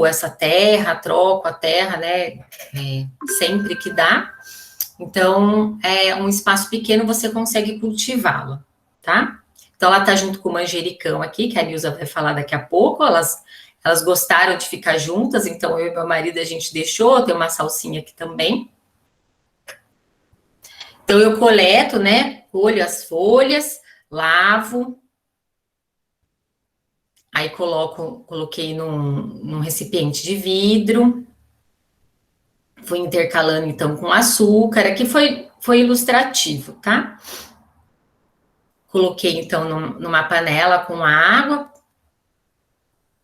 adubo essa terra, troco a terra, né, sempre que dá. Então, é um espaço pequeno, você consegue cultivá-la, tá? Então, ela tá junto com o manjericão aqui, que a Nilza vai falar daqui a pouco, elas gostaram de ficar juntas, então eu e meu marido, a gente deixou, tem uma salsinha aqui também. Então, eu coleto, né, colho as folhas, lavo, aí coloquei num recipiente de vidro, fui intercalando, então, com açúcar, aqui foi ilustrativo, tá? Coloquei, então, numa panela com água,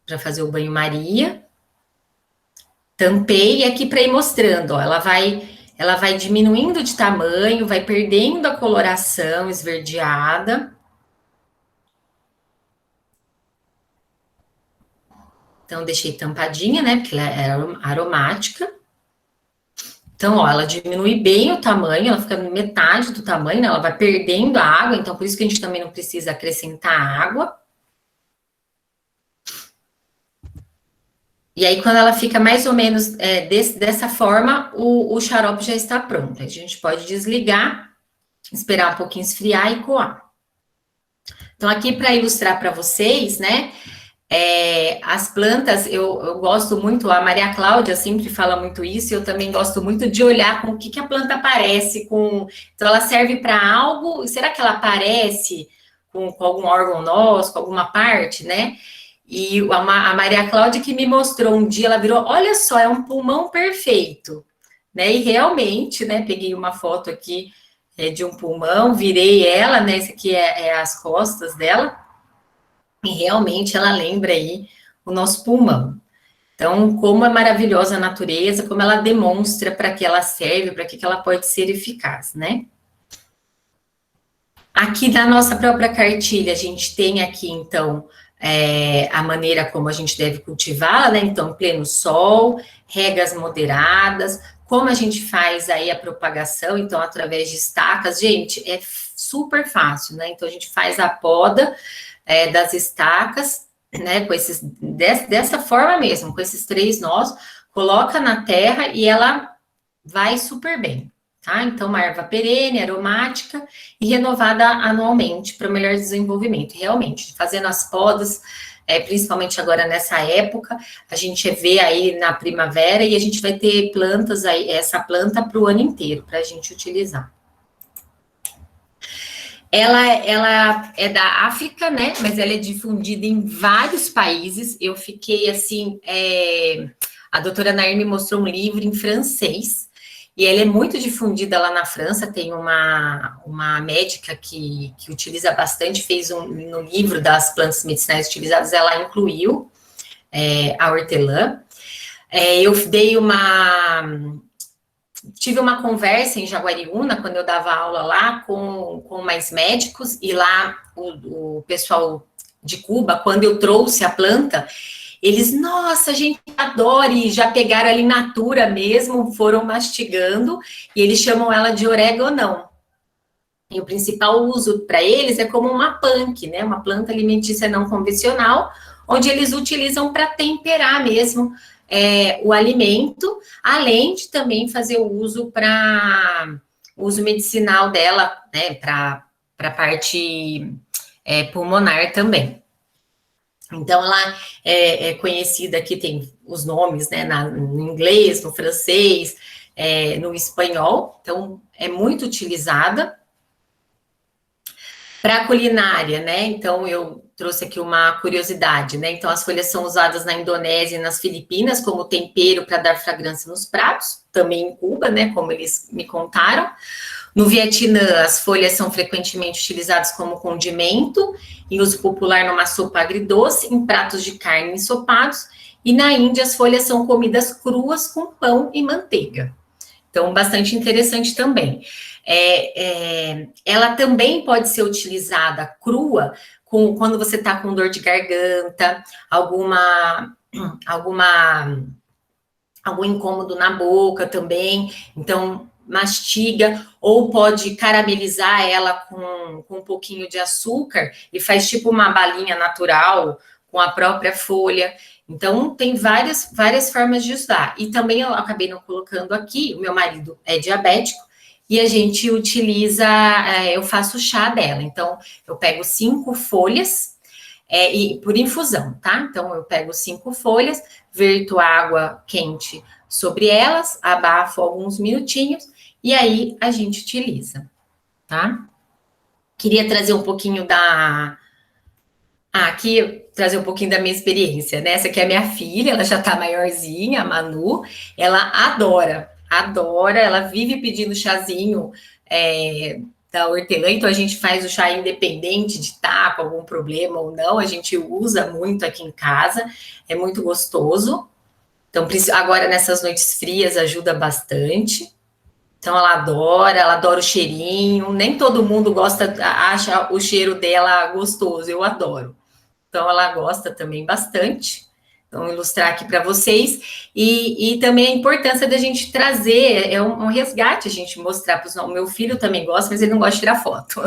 para fazer o banho-maria, tampei aqui para ir mostrando, ó, ela vai diminuindo de tamanho, vai perdendo a coloração esverdeada. Então, deixei tampadinha, né, porque ela é aromática. Então, ó, ela diminui bem o tamanho, ela fica metade do tamanho, né, ela vai perdendo a água, então por isso que a gente também não precisa acrescentar água. E aí, quando ela fica mais ou menos dessa forma, o xarope já está pronto. A gente pode desligar, esperar um pouquinho esfriar e coar. Então, aqui para ilustrar para vocês, né, as plantas, eu gosto muito, a Maria Cláudia sempre fala muito isso, eu também gosto muito de olhar com o que a planta parece com. Então, ela serve para algo, será que ela parece com algum órgão nosso, com alguma parte, né? E a Maria Cláudia que me mostrou um dia, ela virou, olha só, é um pulmão perfeito, né? E realmente, né, peguei uma foto aqui de um pulmão, virei ela, né? Esse aqui é as costas dela, e realmente ela lembra aí o nosso pulmão. Então, como é maravilhosa a natureza, como ela demonstra para que ela serve, para que ela pode ser eficaz, né? Aqui na nossa própria cartilha, a gente tem aqui, então, a maneira como a gente deve cultivá-la, né? Então, pleno sol, regas moderadas, como a gente faz aí a propagação, então, através de estacas. Gente, é super fácil, né? Então, a gente faz a poda das estacas, né? Dessa forma mesmo, com esses 3 nós, coloca na terra e ela vai super bem. Tá? Então, uma erva perene, aromática e renovada anualmente para o melhor desenvolvimento. E realmente, fazendo as podas, principalmente agora nessa época, a gente vê aí na primavera e a gente vai ter plantas aí, essa planta para o ano inteiro, para a gente utilizar. Ela é da África, né? Mas ela é difundida em vários países. Eu fiquei assim, a doutora Nair me mostrou um livro em francês, e ela é muito difundida lá na França. Tem uma médica que utiliza bastante, fez no livro das plantas medicinais utilizadas, ela incluiu a hortelã. Eu tive uma conversa em Jaguariúna, quando eu dava aula lá, com mais médicos, e lá o pessoal de Cuba, quando eu trouxe a planta, eles, nossa, a gente adora, e já pegaram ali natura mesmo, foram mastigando, e eles chamam ela de oregonão. E o principal uso para eles é como uma punk, né? Uma planta alimentícia não convencional, onde eles utilizam para temperar mesmo o alimento, além de também fazer o uso para uso medicinal dela, né? Para a parte pulmonar também. Então, ela é conhecida, aqui tem os nomes, né, no inglês, no francês, no espanhol, então é muito utilizada. Para a culinária, né, então eu trouxe aqui uma curiosidade, né, então as folhas são usadas na Indonésia e nas Filipinas como tempero para dar fragrância nos pratos, também em Cuba, né, como eles me contaram. No Vietnã, as folhas são frequentemente utilizadas como condimento, em uso popular numa sopa agridoce, em pratos de carne ensopados, e na Índia as folhas são comidas cruas com pão e manteiga. Então, bastante interessante também. Ela também pode ser utilizada crua quando você está com dor de garganta, algum incômodo na boca também. Então, mastiga, ou pode caramelizar ela com um pouquinho de açúcar e faz tipo uma balinha natural com a própria folha. Então, tem várias formas de usar. E também eu acabei não colocando aqui, o meu marido é diabético, e a gente utiliza, eu faço chá dela. Então, eu pego 5 folhas, e por infusão, tá? Então, eu pego 5 folhas, verto água quente sobre elas, abafo alguns minutinhos, e aí a gente utiliza, tá? Queria trazer um pouquinho aqui trazer um pouquinho da minha experiência, né? Essa aqui é a minha filha, ela já tá maiorzinha, a Manu, ela adora, ela vive pedindo chazinho da hortelã, então a gente faz o chá independente de estar com algum problema ou não, a gente usa muito aqui em casa, é muito gostoso. Então, agora nessas noites frias ajuda bastante. Então ela adora o cheirinho. Nem todo mundo acha o cheiro dela gostoso, eu adoro. Então, ela gosta também bastante. Então, vou ilustrar aqui para vocês. E também a importância da gente trazer, é um resgate a gente mostrar para os. O meu filho também gosta, mas ele não gosta de tirar foto.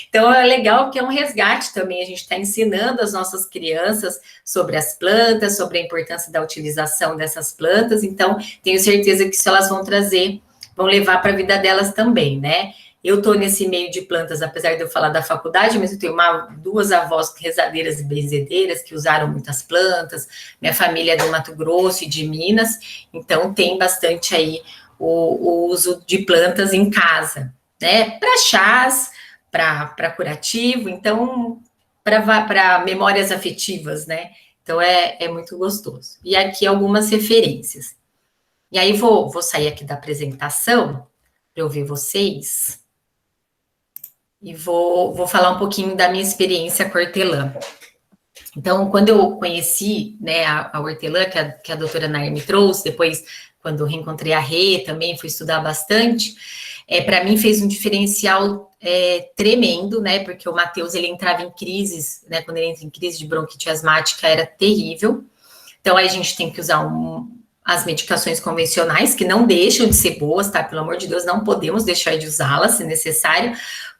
Então, é legal que é um resgate também. A gente está ensinando as nossas crianças sobre as plantas, sobre a importância da utilização dessas plantas. Então, tenho certeza que isso elas vão trazer, vão levar para a vida delas também, né? Eu estou nesse meio de plantas, apesar de eu falar da faculdade, mas eu tenho duas avós rezadeiras e benzedeiras que usaram muitas plantas. Minha família é do Mato Grosso e de Minas, então tem bastante aí o uso de plantas em casa, né? Para chás, para curativo, então para memórias afetivas, né? Então é muito gostoso. E aqui algumas referências. E aí vou sair aqui da apresentação para eu ver vocês. E vou falar um pouquinho da minha experiência com a hortelã. Então, quando eu conheci, né, a hortelã, que a doutora Nair me trouxe, depois, quando eu reencontrei a Rê, também fui estudar bastante, para mim fez um diferencial tremendo, né, porque o Matheus, ele entrava em crises, né, quando ele entra em crise de bronquite asmática, era terrível. Então, aí a gente tem que usar as medicações convencionais, que não deixam de ser boas, tá? Pelo amor de Deus, não podemos deixar de usá-las, se necessário.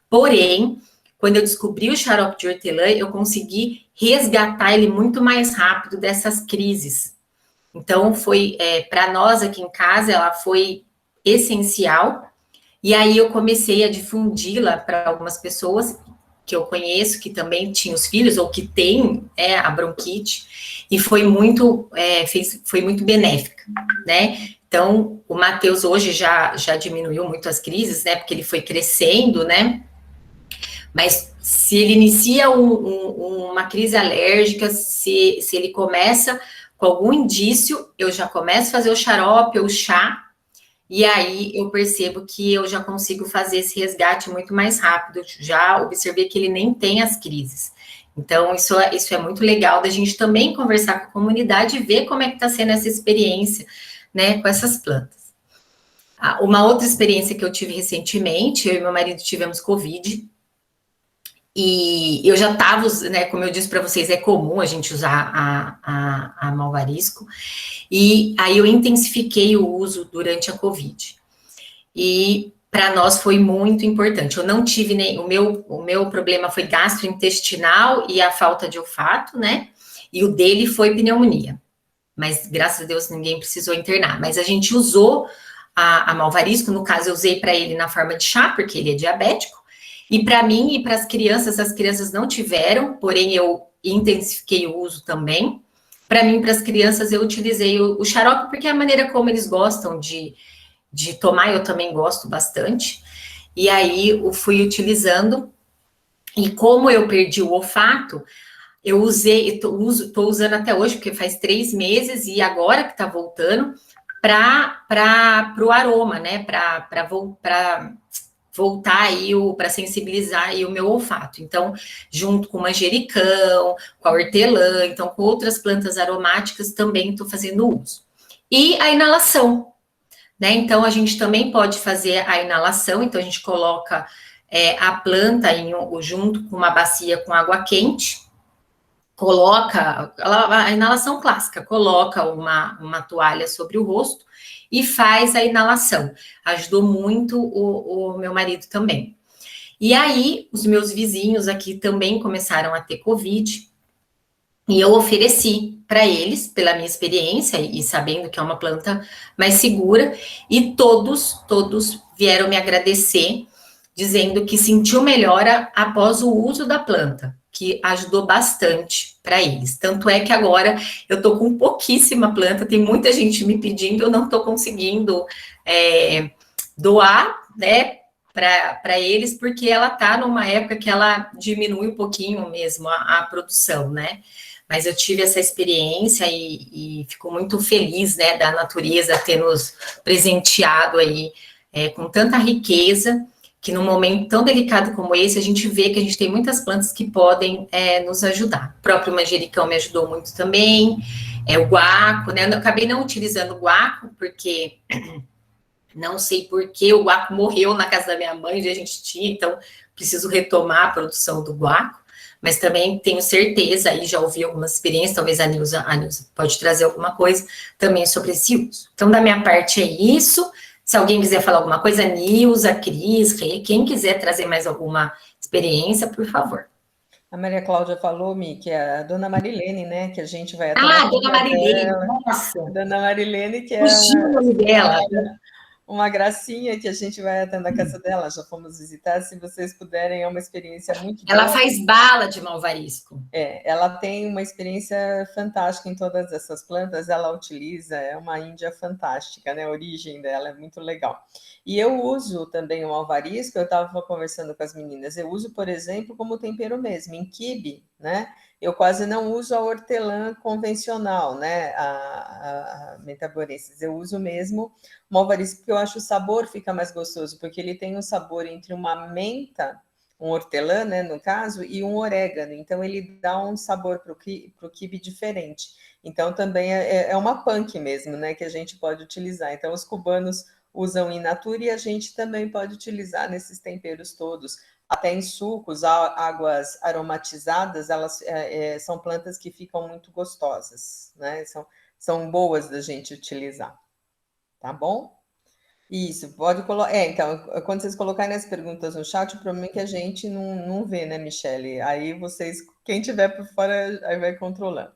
Porém, quando eu descobri o xarope de hortelã, eu consegui resgatar ele muito mais rápido dessas crises. Então, foi, para nós aqui em casa, ela foi essencial. E aí eu comecei a difundi-la para algumas pessoas que eu conheço, que também tinham os filhos, ou que têm a bronquite, e foi muito benéfica, né? Então, o Matheus hoje já diminuiu muito as crises, né? Porque ele foi crescendo, né? Mas se ele inicia uma crise alérgica, se ele começa com algum indício, eu já começo a fazer o xarope ou o chá, e aí eu percebo que eu já consigo fazer esse resgate muito mais rápido. Já observei que ele nem tem as crises. Então, isso é muito legal da gente também conversar com a comunidade e ver como é que está sendo essa experiência, né, com essas plantas. Uma outra experiência que eu tive recentemente, eu e meu marido tivemos Covid, e eu já estava, né, como eu disse para vocês, é comum a gente usar a malvarisco, e aí eu intensifiquei o uso durante a Covid. E para nós foi muito importante. Eu não tive nem. O meu problema foi gastrointestinal e a falta de olfato, né? E o dele foi pneumonia. Mas graças a Deus ninguém precisou internar. Mas a gente usou a malvarisco, no caso, eu usei para ele na forma de chá, porque ele é diabético. E para mim e para as crianças não tiveram, porém eu intensifiquei o uso também. Para mim, para as crianças, eu utilizei o xarope, porque é a maneira como eles gostam de tomar, eu também gosto bastante. E aí eu fui utilizando, e como eu perdi o olfato, eu estou usando até hoje, porque faz 3 meses, e agora que está voltando, para o aroma, né? Para voltar aí, para sensibilizar aí o meu olfato. Então, junto com o manjericão, com a hortelã, então com outras plantas aromáticas também estou fazendo uso. E a inalação, né? Então, a gente também pode fazer a inalação, então a gente coloca a planta junto com uma bacia com água quente, coloca a inalação clássica, coloca uma toalha sobre o rosto e faz a inalação. Ajudou muito o meu marido também. E aí, os meus vizinhos aqui também começaram a ter Covid. E eu ofereci para eles, pela minha experiência e sabendo que é uma planta mais segura, e todos vieram me agradecer, dizendo que sentiu melhora após o uso da planta, que ajudou bastante para eles. Tanto é que agora eu estou com pouquíssima planta, tem muita gente me pedindo, eu não estou conseguindo doar, né, para eles, porque ela está numa época que ela diminui um pouquinho mesmo a produção, né? Mas eu tive essa experiência e fico muito feliz, né, da natureza ter nos presenteado aí com tanta riqueza, que num momento tão delicado como esse, a gente vê que a gente tem muitas plantas que podem nos ajudar. O próprio manjericão me ajudou muito também, o guaco, né, eu acabei não utilizando o guaco, porque não sei por que o guaco morreu na casa da minha mãe, onde a gente tinha, então preciso retomar a produção do guaco, mas também tenho certeza, aí já ouvi algumas experiências, talvez a Nilza pode trazer alguma coisa também sobre esse uso. Então, da minha parte é isso. Se alguém quiser falar alguma coisa, Nilza, Cris, quem quiser trazer mais alguma experiência, por favor. A Maria Cláudia falou, Mi, que é a dona Marilene, né? Que a gente vai até na Ah, dona casa Marilene, dela. nossa, A dona Marilene, que é fugiu o nome dela. uma gracinha que a gente vai até na casa dela, já fomos visitar, se vocês puderem, é uma experiência muito Ela boa. faz bala de malvarisco. Ela tem uma experiência fantástica em todas essas plantas, ela utiliza, é uma índia fantástica, né? A origem dela é muito legal. E eu uso também o alvarisco, eu estava conversando com as meninas, eu uso, por exemplo, como tempero mesmo, em quibe, né? Eu quase não uso a hortelã convencional, né? A metaborensis, eu uso mesmo o alvarisco, porque eu acho o sabor fica mais gostoso, porque ele tem um sabor entre uma menta, um hortelã, né, no caso, e um orégano. Então, ele dá um sabor para o quibe diferente. Então, também é uma punk mesmo, né, que a gente pode utilizar. Então, os cubanos usam in natura e a gente também pode utilizar nesses temperos todos. Até em sucos, águas aromatizadas, elas são plantas que ficam muito gostosas, né? São boas da gente utilizar. Tá bom? Isso, pode colocar. Então, quando vocês colocarem as perguntas no chat, o problema é que a gente não vê, né, Michele? Aí vocês, quem tiver por fora, aí vai controlando.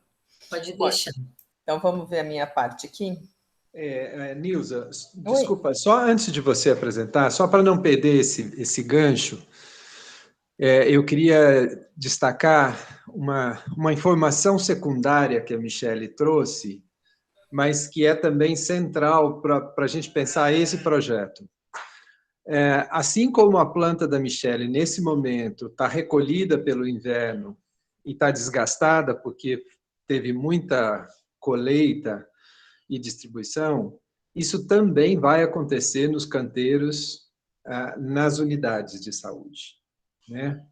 Pode Bom, deixar. então vamos ver a minha parte aqui. Nilza, Oi. desculpa, só antes de você apresentar, só para não perder esse gancho, eu queria destacar uma informação secundária que a Michele trouxe, mas que é também central para a gente pensar esse projeto. Assim como a planta da Michele, nesse momento, está recolhida pelo inverno e está desgastada porque teve muita colheita e distribuição, isso também vai acontecer nos canteiros, nas unidades de saúde, né?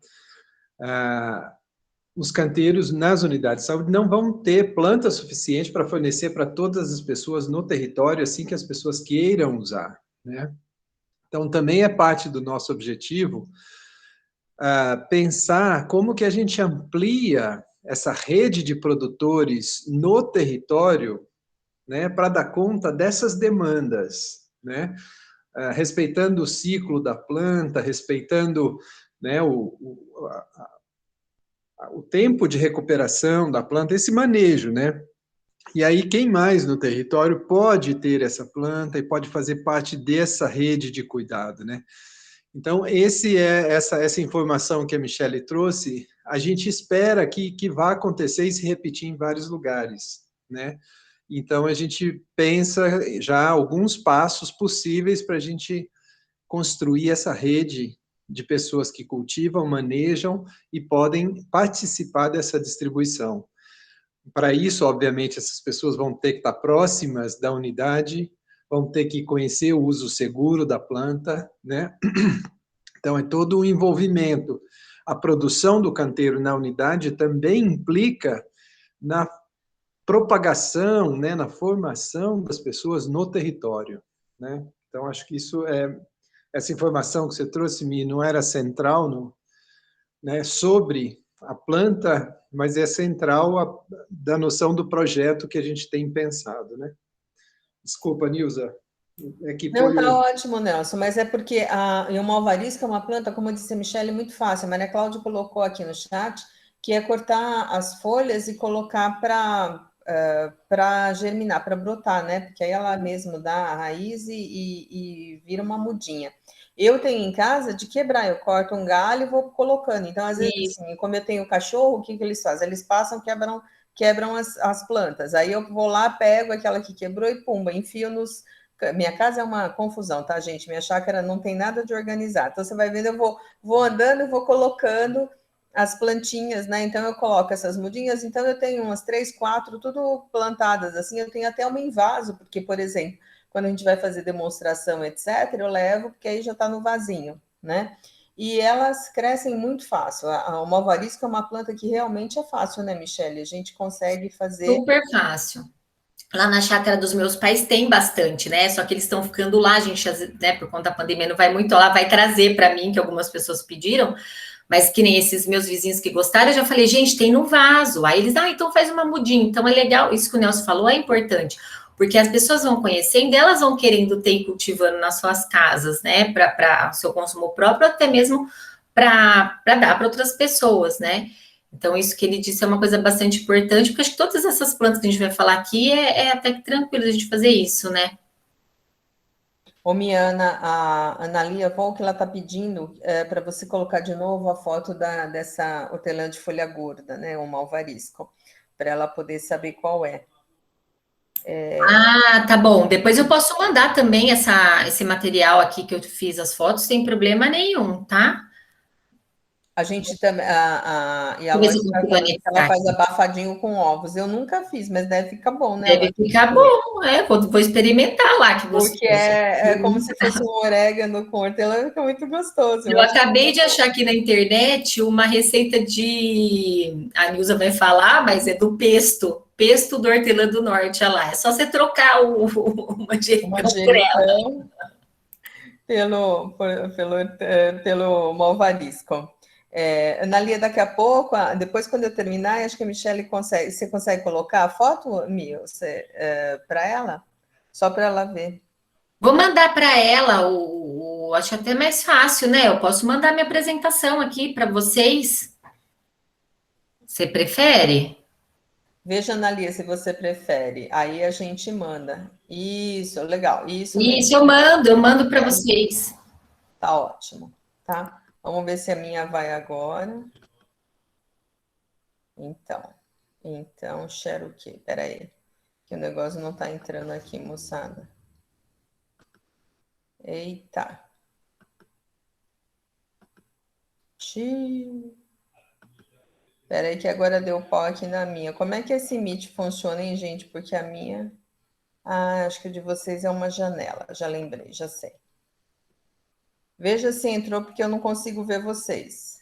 Os canteiros nas unidades de saúde não vão ter planta suficiente para fornecer para todas as pessoas no território, assim que as pessoas queiram usar, né? Então, também é parte do nosso objetivo pensar como que a gente amplia essa rede de produtores no território, né, para dar conta dessas demandas, né, respeitando o ciclo da planta, respeitando, né, o tempo de recuperação da planta, esse manejo, né? E aí, quem mais no território pode ter essa planta e pode fazer parte dessa rede de cuidado, né? Então, essa informação que a Michele trouxe, a gente espera que vá acontecer e se repetir em vários lugares, né? Então, a gente pensa já alguns passos possíveis para a gente construir essa rede de pessoas que cultivam, manejam e podem participar dessa distribuição. Para isso, obviamente, essas pessoas vão ter que estar próximas da unidade, vão ter que conhecer o uso seguro da planta, né? Então, é todo um envolvimento. A produção do canteiro na unidade também implica na propagação, né, na formação das pessoas no território, né? Então, acho que essa informação que você trouxe, Mi, não era central né, sobre a planta, mas é central da noção do projeto que a gente tem pensado, né? Desculpa, Nilza. Não, tá ótimo, Nelson, mas é porque e o malvarisco é uma planta, como disse a Michelle, muito fácil. A Maria Cláudia colocou aqui no chat que é cortar as folhas e colocar para germinar, para brotar, né? Porque aí ela mesmo dá a raiz e vira uma mudinha. Eu tenho em casa de quebrar, eu corto um galho e vou colocando. Então, às vezes, assim, como eu tenho cachorro, o que eles fazem? Eles passam, quebram as plantas. Aí eu vou lá, pego aquela que quebrou e pumba, enfio nos. Minha casa é uma confusão, tá, gente? Minha chácara não tem nada de organizado. Então, você vai vendo, eu vou andando e vou colocando as plantinhas, né? Então, eu coloco essas mudinhas. Então, eu tenho umas 3, 4, tudo plantadas assim. Eu tenho até uma em vaso, porque, por exemplo, quando a gente vai fazer demonstração, etc., eu levo, porque aí já está no vasinho, né? E elas crescem muito fácil. O malvarisco é uma planta que realmente é fácil, né, Michele? A gente consegue fazer. Super fácil. Lá na chácara dos meus pais tem bastante, né? Só que eles estão ficando lá, a gente, né, por conta da pandemia, não vai muito lá, vai trazer para mim, que algumas pessoas pediram, mas que nem esses meus vizinhos que gostaram, eu já falei, gente, tem no vaso. Aí eles, então faz uma mudinha. Então é legal, isso que o Nelson falou é importante, porque as pessoas vão conhecendo, elas vão querendo ter e cultivando nas suas casas, né, para seu consumo próprio, até mesmo para dar para outras pessoas, né? Então, isso que ele disse é uma coisa bastante importante, porque acho que todas essas plantas que a gente vai falar aqui é até que tranquilo a gente fazer isso, né? Ô, Miana, a Analia Volk, ela está pedindo para você colocar de novo a foto dessa hortelã de folha gorda, né? O malvarisco, para ela poder saber qual é. Ah, tá bom. Depois eu posso mandar também esse material aqui que eu fiz as fotos, sem problema nenhum, tá? A gente também. E a Deixa eu ver se Lois eu está consigo falando que ela anexar faz aqui. abafadinho com ovos. Eu nunca fiz, mas deve ficar bom, né, Deve Lois? ficar bom, vou experimentar lá, que Porque gostoso. é como se fosse um orégano com hortelã, fica muito gostoso. Eu Eu acho que acabei de achar aqui na internet uma receita de. A Nilza vai falar, mas é do pesto. Pesto do hortelã do norte, olha lá. É só você trocar o o manjericão por ela. manjericão pelo malvarisco. Analia, daqui a pouco, depois quando eu terminar, acho que a Michelle consegue. Você consegue colocar a foto, Mil, para ela? Só para ela ver. Vou mandar para ela acho até mais fácil, né? Eu posso mandar minha apresentação aqui para vocês. Você prefere? Veja, Analia, se você prefere. Aí a gente manda. Isso, legal. Isso mesmo. Isso, eu mando para vocês. Tá ótimo, tá? Vamos ver se a minha vai agora. Então, share o quê? Peraí, que o negócio não tá entrando aqui, moçada. Eita. Peraí que agora deu pau aqui na minha. Como é que esse Meet funciona, hein, gente? Porque a minha... Ah, acho que o de vocês é uma janela. Já lembrei, já sei. Veja se entrou, porque eu não consigo ver vocês.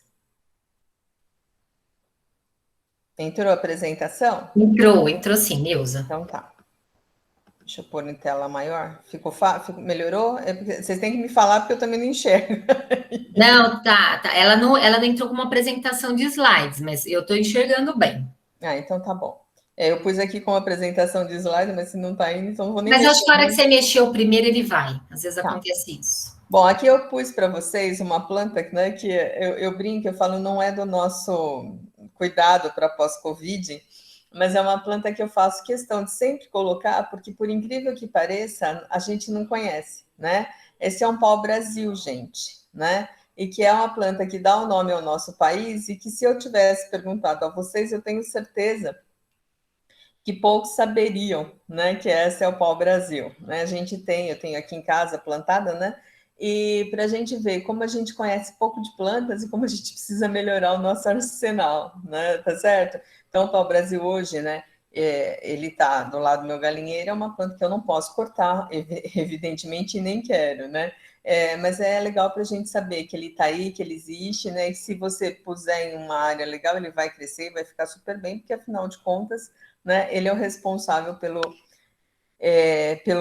Entrou a apresentação? Entrou sim, Neuza. Então tá. Deixa eu pôr em tela maior. Melhorou? Vocês têm que me falar porque eu também não enxergo. Não, tá. Ela não entrou com uma apresentação de slides, mas eu estou enxergando bem. Então tá bom. Eu pus aqui com a apresentação de slide, mas se não tá indo, então não vou nem Mas mexer. acho que a hora que você mexeu primeiro, ele vai. Às vezes Tá. acontece isso. Bom, aqui eu pus para vocês uma planta, né, que eu brinco, eu falo, não é do nosso cuidado para pós-Covid, mas é uma planta que eu faço questão de sempre colocar, porque por incrível que pareça, a gente não conhece, né? Esse é um pau-brasil, gente, né? E que é uma planta que dá o nome ao nosso país e que se eu tivesse perguntado a vocês, eu tenho certeza que poucos saberiam, né? Que essa é o pau-brasil, né? Eu tenho aqui em casa plantada, né? E para a gente ver como a gente conhece pouco de plantas e como a gente precisa melhorar o nosso arsenal, né? Tá certo? Então, o pau-brasil hoje, né? Ele está do lado do meu galinheiro, é uma planta que eu não posso cortar, evidentemente, e nem quero, né? Mas é legal para a gente saber que ele está aí, que ele existe, né? E se você puser em uma área legal, ele vai crescer, vai ficar super bem, porque afinal de contas, né? Ele é o responsável pelo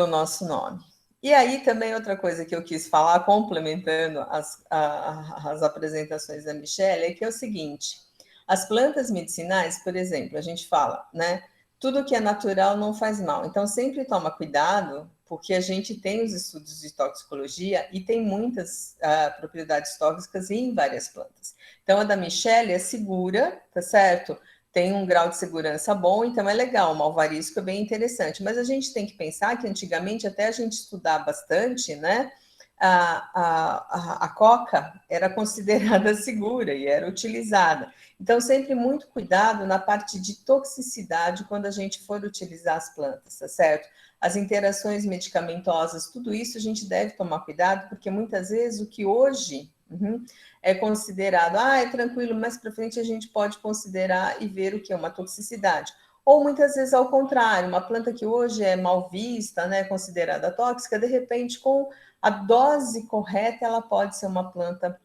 nosso nome. E aí também outra coisa que eu quis falar, complementando as apresentações da Michelle, é que é o seguinte: as plantas medicinais, por exemplo, a gente fala, né? tudo que é natural não faz mal. Então, sempre toma cuidado, porque a gente tem os estudos de toxicologia e tem muitas propriedades tóxicas em várias plantas. Então, a da Michelle é segura, tá certo? Tem um grau de segurança bom, então é legal. O malvarisco é bem interessante. Mas a gente tem que pensar que antigamente, até a gente estudar bastante, né? A coca era considerada segura e era utilizada. Então, sempre muito cuidado na parte de toxicidade quando a gente for utilizar as plantas, tá certo? As interações medicamentosas, tudo isso a gente deve tomar cuidado, porque muitas vezes o que hoje é considerado, é tranquilo, mais para frente a gente pode considerar e ver o que é uma toxicidade. Ou muitas vezes ao contrário, uma planta que hoje é mal vista, né, considerada tóxica, de repente, com a dose correta, ela pode ser uma planta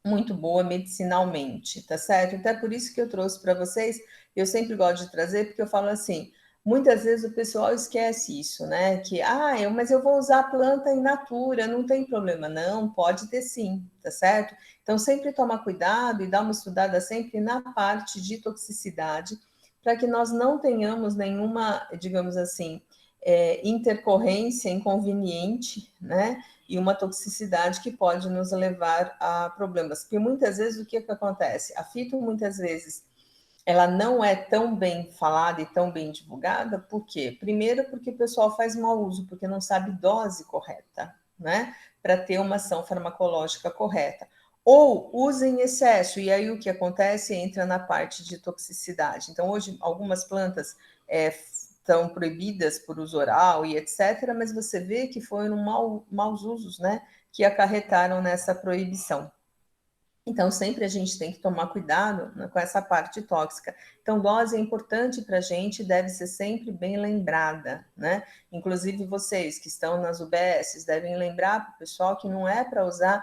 muito boa medicinalmente, tá certo? Então é por isso que eu trouxe para vocês, eu sempre gosto de trazer, porque eu falo assim, muitas vezes o pessoal esquece isso, né? Que, mas eu vou usar a planta in natura, não tem problema. Não, pode ter sim, tá certo? Então sempre tomar cuidado e dar uma estudada sempre na parte de toxicidade, para que nós não tenhamos nenhuma, digamos assim, intercorrência inconveniente, né? E uma toxicidade que pode nos levar a problemas. Porque muitas vezes o que acontece? A fito, muitas vezes, ela não é tão bem falada e tão bem divulgada, por quê? Primeiro, porque o pessoal faz mau uso, porque não sabe dose correta, né? Para ter uma ação farmacológica correta. Ou usa em excesso, e aí o que acontece entra na parte de toxicidade. Então, hoje, algumas plantas estão proibidas por uso oral e etc., mas você vê que foram maus usos, né? Que acarretaram nessa proibição. Então, sempre a gente tem que tomar cuidado, né, com essa parte tóxica. Então, dose é importante para a gente, deve ser sempre bem lembrada, né? Inclusive, vocês que estão nas UBSs devem lembrar para o pessoal que não é para usar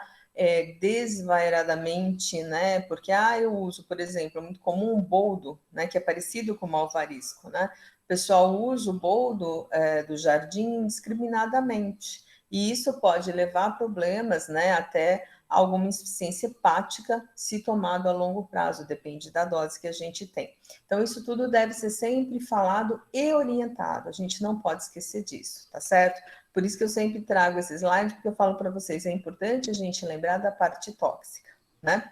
desvairadamente, né? Porque, eu uso, por exemplo, é muito comum o boldo, né? Que é parecido com o malvarisco, né? O pessoal usa o boldo do jardim indiscriminadamente. E isso pode levar a problemas, né? Até alguma insuficiência hepática se tomado a longo prazo, depende da dose que a gente tem. Então, isso tudo deve ser sempre falado e orientado, a gente não pode esquecer disso, tá certo? Por isso que eu sempre trago esse slide, porque eu falo para vocês, é importante a gente lembrar da parte tóxica, né?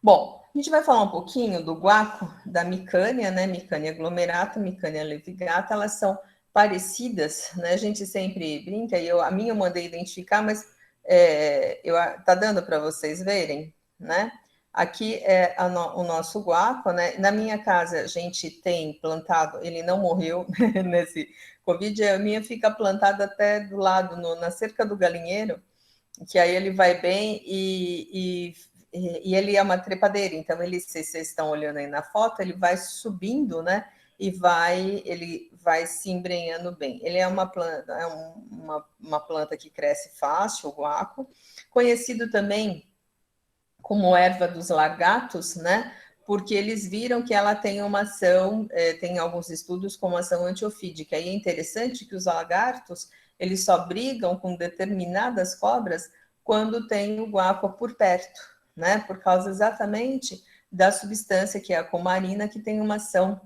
Bom, a gente vai falar um pouquinho do guaco, da micânia, né? Micânia aglomerata, micânia levigata, elas são parecidas, né? A gente sempre brinca, e a minha eu mandei identificar, mas tá dando para vocês verem, né? Aqui é o nosso guaco, né? Na minha casa a gente tem plantado, ele não morreu nesse Covid, a minha fica plantada até do lado, na cerca do galinheiro, que aí ele vai bem e ele é uma trepadeira, então ele, se vocês estão olhando aí na foto, ele vai subindo, né? E ele vai se embrenhando bem. Ele é uma planta, uma planta que cresce fácil, o guaco, conhecido também como erva dos lagartos, né? Porque eles viram que ela tem uma ação, tem alguns estudos com ação antiofídica. E é interessante que os lagartos, eles só brigam com determinadas cobras quando tem o guaco por perto, né? Por causa exatamente da substância que é a cumarina, que tem uma ação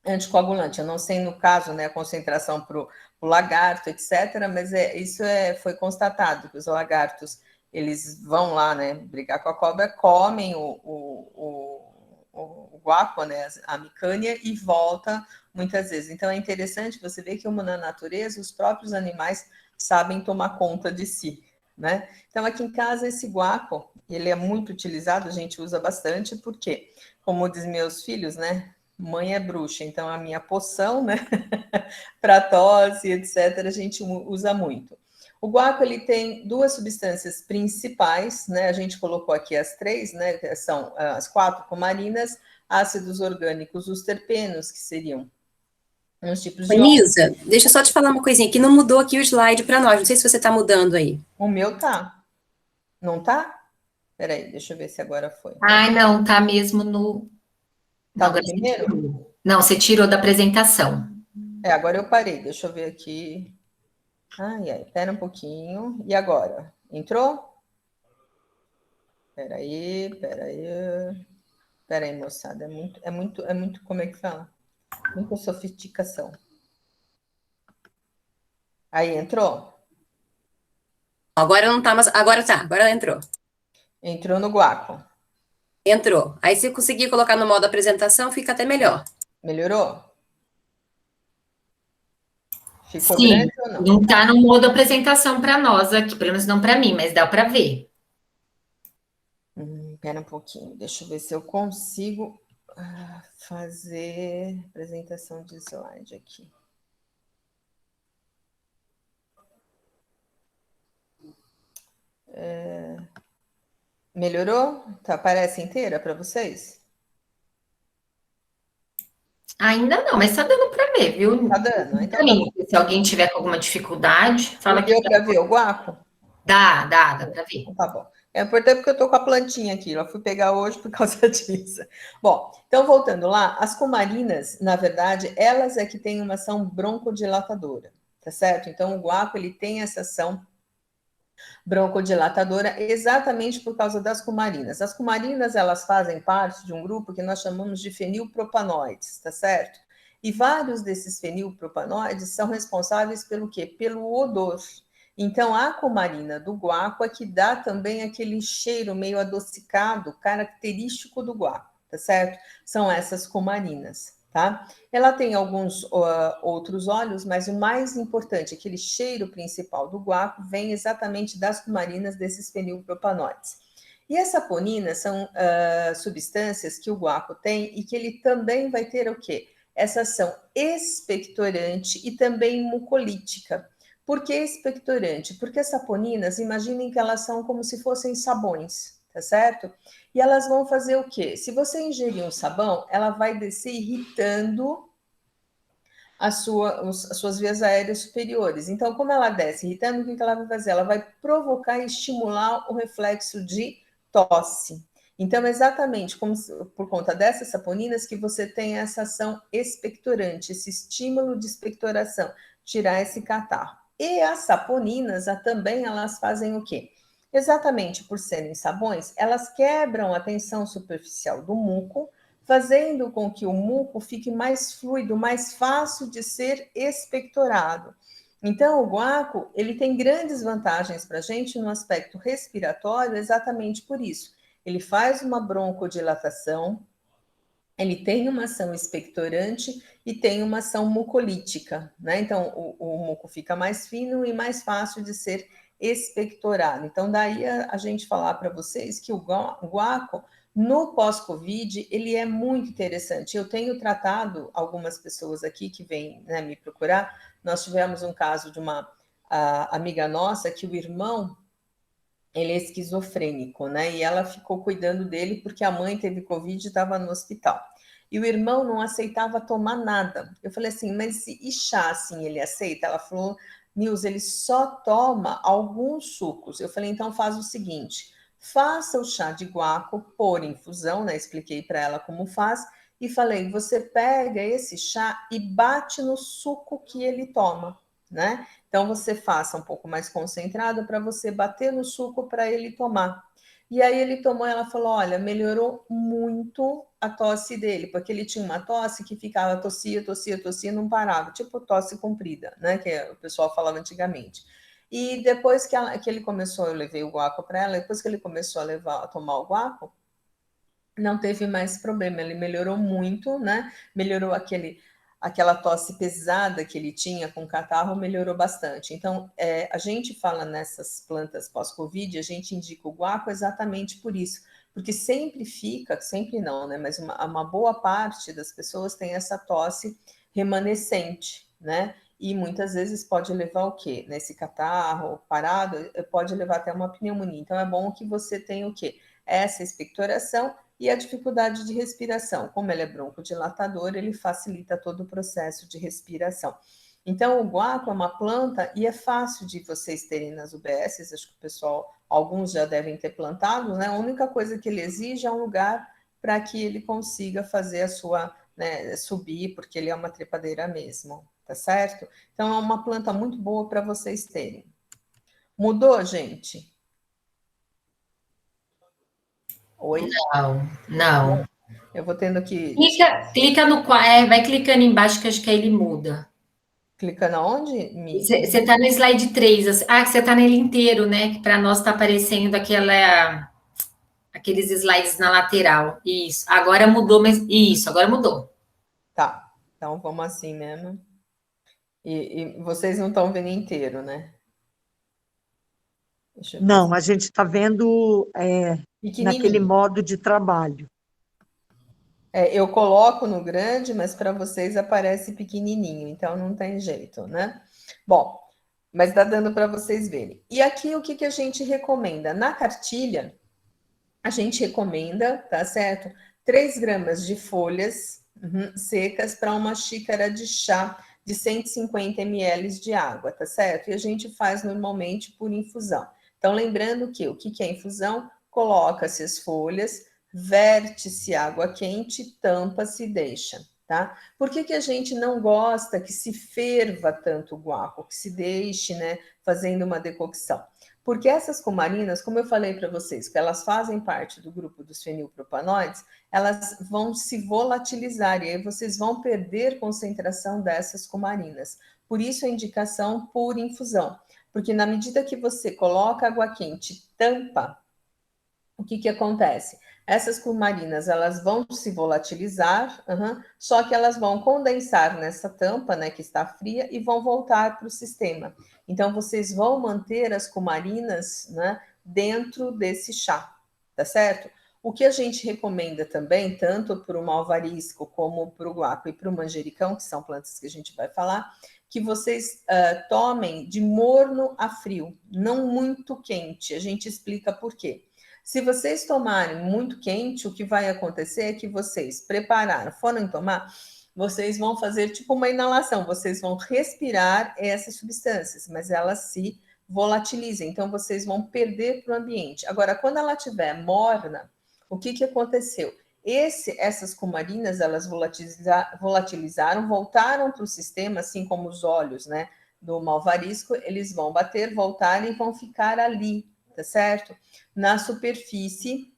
anticoagulante. Eu não sei no caso, né, a concentração para o lagarto, etc., mas isso foi constatado, que os lagartos, eles vão lá, né, brigar com a cobra, comem o guaco, né, a micânia, e volta muitas vezes. Então, é interessante você ver que como na natureza, os próprios animais sabem tomar conta de si, né? Então, aqui em casa, esse guaco, ele é muito utilizado, a gente usa bastante, porque, como diz meus filhos, né, mãe é bruxa, então a minha poção, né, para tosse, etc., a gente usa muito. O guaco, ele tem duas substâncias principais, né, a gente colocou aqui as três, né, que são as 4 cumarinas, ácidos orgânicos, os terpenos, que seriam uns tipos de... Nisa, deixa eu só te falar uma coisinha, que não mudou aqui o slide para nós, não sei se você está mudando aí. O meu tá. Não tá? Peraí, deixa eu ver se agora foi. Não, tá mesmo no... Tá no primeiro? Não, você tirou da apresentação. Agora eu parei, deixa eu ver aqui. Pera um pouquinho. E agora? Entrou? Peraí, moçada. É muito, como é que fala? Muita sofisticação. Aí entrou? Agora não tá, mas agora tá, agora entrou. Entrou no guaco. Entrou. Aí se conseguir colocar no modo apresentação, fica até melhor. Melhorou? Ficou Sim, grande ou não? não está no modo apresentação para nós aqui, pelo menos não para mim, mas dá para ver. Espera um pouquinho, deixa eu ver se eu consigo fazer apresentação de slide aqui. Melhorou? Tá, aparece inteira para vocês? Ainda não, mas está dando para ver, viu? Tá dando? Então Pra tá mim, bom. se alguém tiver com alguma dificuldade, fala E que deu para ver o guaco? dá para ver. Então tá bom. É importante porque eu tô com a plantinha aqui, eu fui pegar hoje por causa disso. Bom, então voltando lá, as cumarinas, na verdade, elas é que têm uma ação broncodilatadora, tá certo? Então o guaco, ele tem essa ação broncodilatadora exatamente por causa das cumarinas. As cumarinas, elas fazem parte de um grupo que nós chamamos de fenilpropanoides, tá certo? E vários desses fenilpropanoides são responsáveis pelo quê? Pelo odor. Então, a cumarina do guaco é que dá também aquele cheiro meio adocicado, característico do guaco, tá certo? São essas cumarinas, tá? Ela tem alguns outros óleos, mas o mais importante, aquele cheiro principal do guaco, vem exatamente das cumarinas desses fenilpropanoides. E as saponinas são substâncias que o guaco tem e que ele também vai ter o quê? Essa ação expectorante e também mucolítica. Por que expectorante? Porque as saponinas, imaginem que elas são como se fossem sabões, tá certo? E elas vão fazer o quê? Se você ingerir um sabão, ela vai descer irritando as suas vias aéreas superiores. Então, como ela desce irritando, o que ela vai fazer? Ela vai provocar e estimular o reflexo de tosse. Então, exatamente como por conta dessas saponinas que você tem essa ação expectorante, esse estímulo de expectoração, tirar esse catarro. E as saponinas também elas fazem o quê? Exatamente por serem sabões, elas quebram a tensão superficial do muco, fazendo com que o muco fique mais fluido, mais fácil de ser expectorado. Então, o guaco, ele tem grandes vantagens para a gente no aspecto respiratório, exatamente por isso. Ele faz uma broncodilatação, ele tem uma ação expectorante e tem uma ação mucolítica, né? Então, o muco fica mais fino e mais fácil de ser expectorado. Então, daí a gente falar para vocês que o guaco, no pós-Covid, ele é muito interessante. Eu tenho tratado algumas pessoas aqui que vêm, né, me procurar. Nós tivemos um caso de uma amiga nossa que o irmão, ele é esquizofrênico, né? E ela ficou cuidando dele porque a mãe teve Covid e estava no hospital. E o irmão não aceitava tomar nada. Eu falei assim, mas e chá, assim, ele aceita? Ela falou, Nilce, ele só toma alguns sucos. Eu falei, então faz o seguinte, faça o chá de guaco por infusão, né? Expliquei para ela como faz. E falei, você pega esse chá e bate no suco que ele toma, né? Então, você faça um pouco mais concentrado para você bater no suco para ele tomar. E aí ele tomou, ela falou, olha, melhorou muito a tosse dele, porque ele tinha uma tosse que ficava tossia, não parava, tipo tosse comprida, né, que o pessoal falava antigamente. E depois que ele começou, eu levei o guaco para ela, depois que ele começou a tomar o guaco, não teve mais problema, ele melhorou muito, né, melhorou aquela tosse pesada que ele tinha com catarro, melhorou bastante. Então, a gente fala nessas plantas pós-Covid, a gente indica o guaco exatamente por isso, porque sempre fica, sempre não, né? Mas uma boa parte das pessoas tem essa tosse remanescente, né? E muitas vezes pode levar o quê? Nesse catarro parado, pode levar até uma pneumonia. Então, é bom que você tenha o quê? Essa expectoração e a dificuldade de respiração. Como ele é broncodilatador, ele facilita todo o processo de respiração. Então, o guaco é uma planta e é fácil de vocês terem nas UBSs, acho que o pessoal, alguns já devem ter plantado, né? A única coisa que ele exige é um lugar para que ele consiga fazer a sua, né, subir, porque ele é uma trepadeira mesmo, tá certo? Então, é uma planta muito boa para vocês terem. Mudou, gente? Oi? Não, não. Eu vou tendo que... Clica no... vai clicando embaixo que acho que aí ele muda. Clicando aonde? Você tá no slide 3. Assim, que você tá nele inteiro, né? Que para nós tá aparecendo aqueles slides na lateral. Isso. Agora mudou, mas... Isso, agora mudou. Tá. Então, vamos assim mesmo. E vocês não estão vendo inteiro, né? Deixa eu ver. Não, a gente está vendo naquele Pequenininho. modo de trabalho. Eu coloco no grande, mas para vocês aparece pequenininho, então não tem jeito, né? Bom, mas dá dando para vocês verem. E aqui o que a gente recomenda? Na cartilha, a gente recomenda, tá certo? 3 gramas de folhas secas para uma xícara de chá de 150 ml de água, tá certo? E a gente faz normalmente por infusão. Então, lembrando que o que é infusão? Coloca-se as folhas, verte-se água quente, tampa-se e deixa, tá? Por que a gente não gosta que se ferva tanto o guaco, que se deixe, né, fazendo uma decocção? Porque essas cumarinas, como eu falei para vocês, que elas fazem parte do grupo dos fenilpropanoides, elas vão se volatilizar e aí vocês vão perder concentração dessas cumarinas. Por isso a indicação por infusão. Porque na medida que você coloca água quente e tampa, o que acontece? Essas cumarinas, elas vão se volatilizar, só que elas vão condensar nessa tampa, né, que está fria, e vão voltar para o sistema. Então, vocês vão manter as cumarinas, né, dentro desse chá, tá certo? O que a gente recomenda também, tanto para o malvarisco, como para o guaco e para o manjericão, que são plantas que a gente vai falar, que vocês tomem de morno a frio, não muito quente. A gente explica por quê. Se vocês tomarem muito quente, o que vai acontecer é que vocês prepararam, foram tomar, vocês vão fazer tipo uma inalação, vocês vão respirar essas substâncias, mas elas se volatilizam, então vocês vão perder para o ambiente. Agora, quando ela estiver morna, o que aconteceu? Essas cumarinas, elas volatilizaram, voltaram para o sistema, assim como os óleos, né, do malvarisco, eles vão bater, voltar e vão ficar ali, tá certo? Na superfície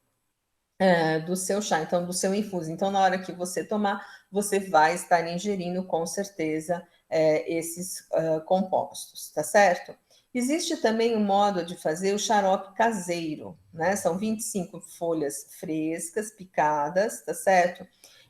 do seu chá, então do seu infuso. Então, na hora que você tomar, você vai estar ingerindo com certeza esses compostos, tá certo? Existe também um modo de fazer o xarope caseiro, né? São 25 folhas frescas, picadas, tá certo?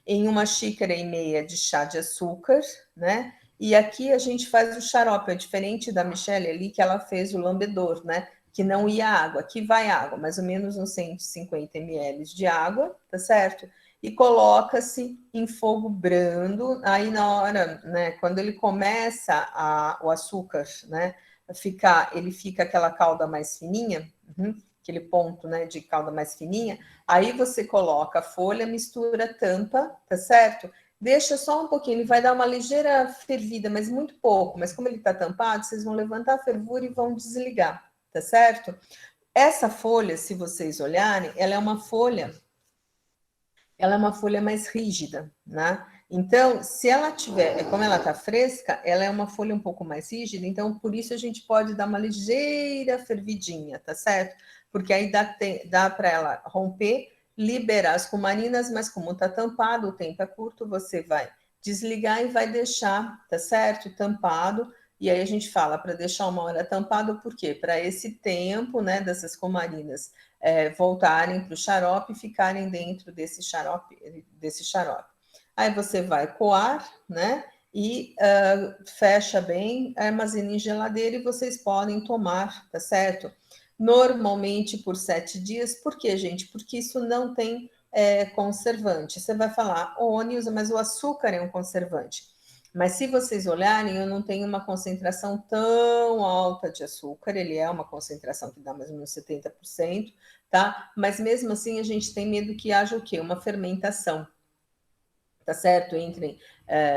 Em 1,5 xícaras de chá de açúcar, né? E aqui a gente faz o xarope, é diferente da Michelle ali, que ela fez o lambedor, né? Que não ia água, aqui vai água, mais ou menos uns 150 ml de água, tá certo? E coloca-se em fogo brando, aí na hora, né, quando ele começa o açúcar, né, ele fica aquela calda mais fininha, aquele ponto, né, de calda mais fininha, aí você coloca a folha, mistura, tampa, tá certo? Deixa só um pouquinho, ele vai dar uma ligeira fervida, mas muito pouco, mas como ele tá tampado, vocês vão levantar a fervura e vão desligar. Tá certo? Essa folha, se vocês olharem, ela é uma folha mais rígida, né? Então, se ela tiver, como ela tá fresca, ela é uma folha um pouco mais rígida, então por isso a gente pode dar uma ligeira fervidinha, tá certo? Porque aí dá para ela romper, liberar as cumarinas, mas como tá tampado, o tempo é curto, você vai desligar e vai deixar, tá certo? Tampado. E aí a gente fala para deixar 1 hora tampado, por quê? Para esse tempo, né, dessas cumarinas voltarem para o xarope e ficarem dentro desse xarope. Aí você vai coar, né, e fecha bem, armazena em geladeira e vocês podem tomar, tá certo? Normalmente por 7 dias. Por quê, gente? Porque isso não tem conservante. Você vai falar, Nilza, mas o açúcar é um conservante. Mas se vocês olharem, eu não tenho uma concentração tão alta de açúcar, ele é uma concentração que dá mais ou menos 70%, tá? Mas mesmo assim a gente tem medo que haja o quê? Uma fermentação, tá certo? Entre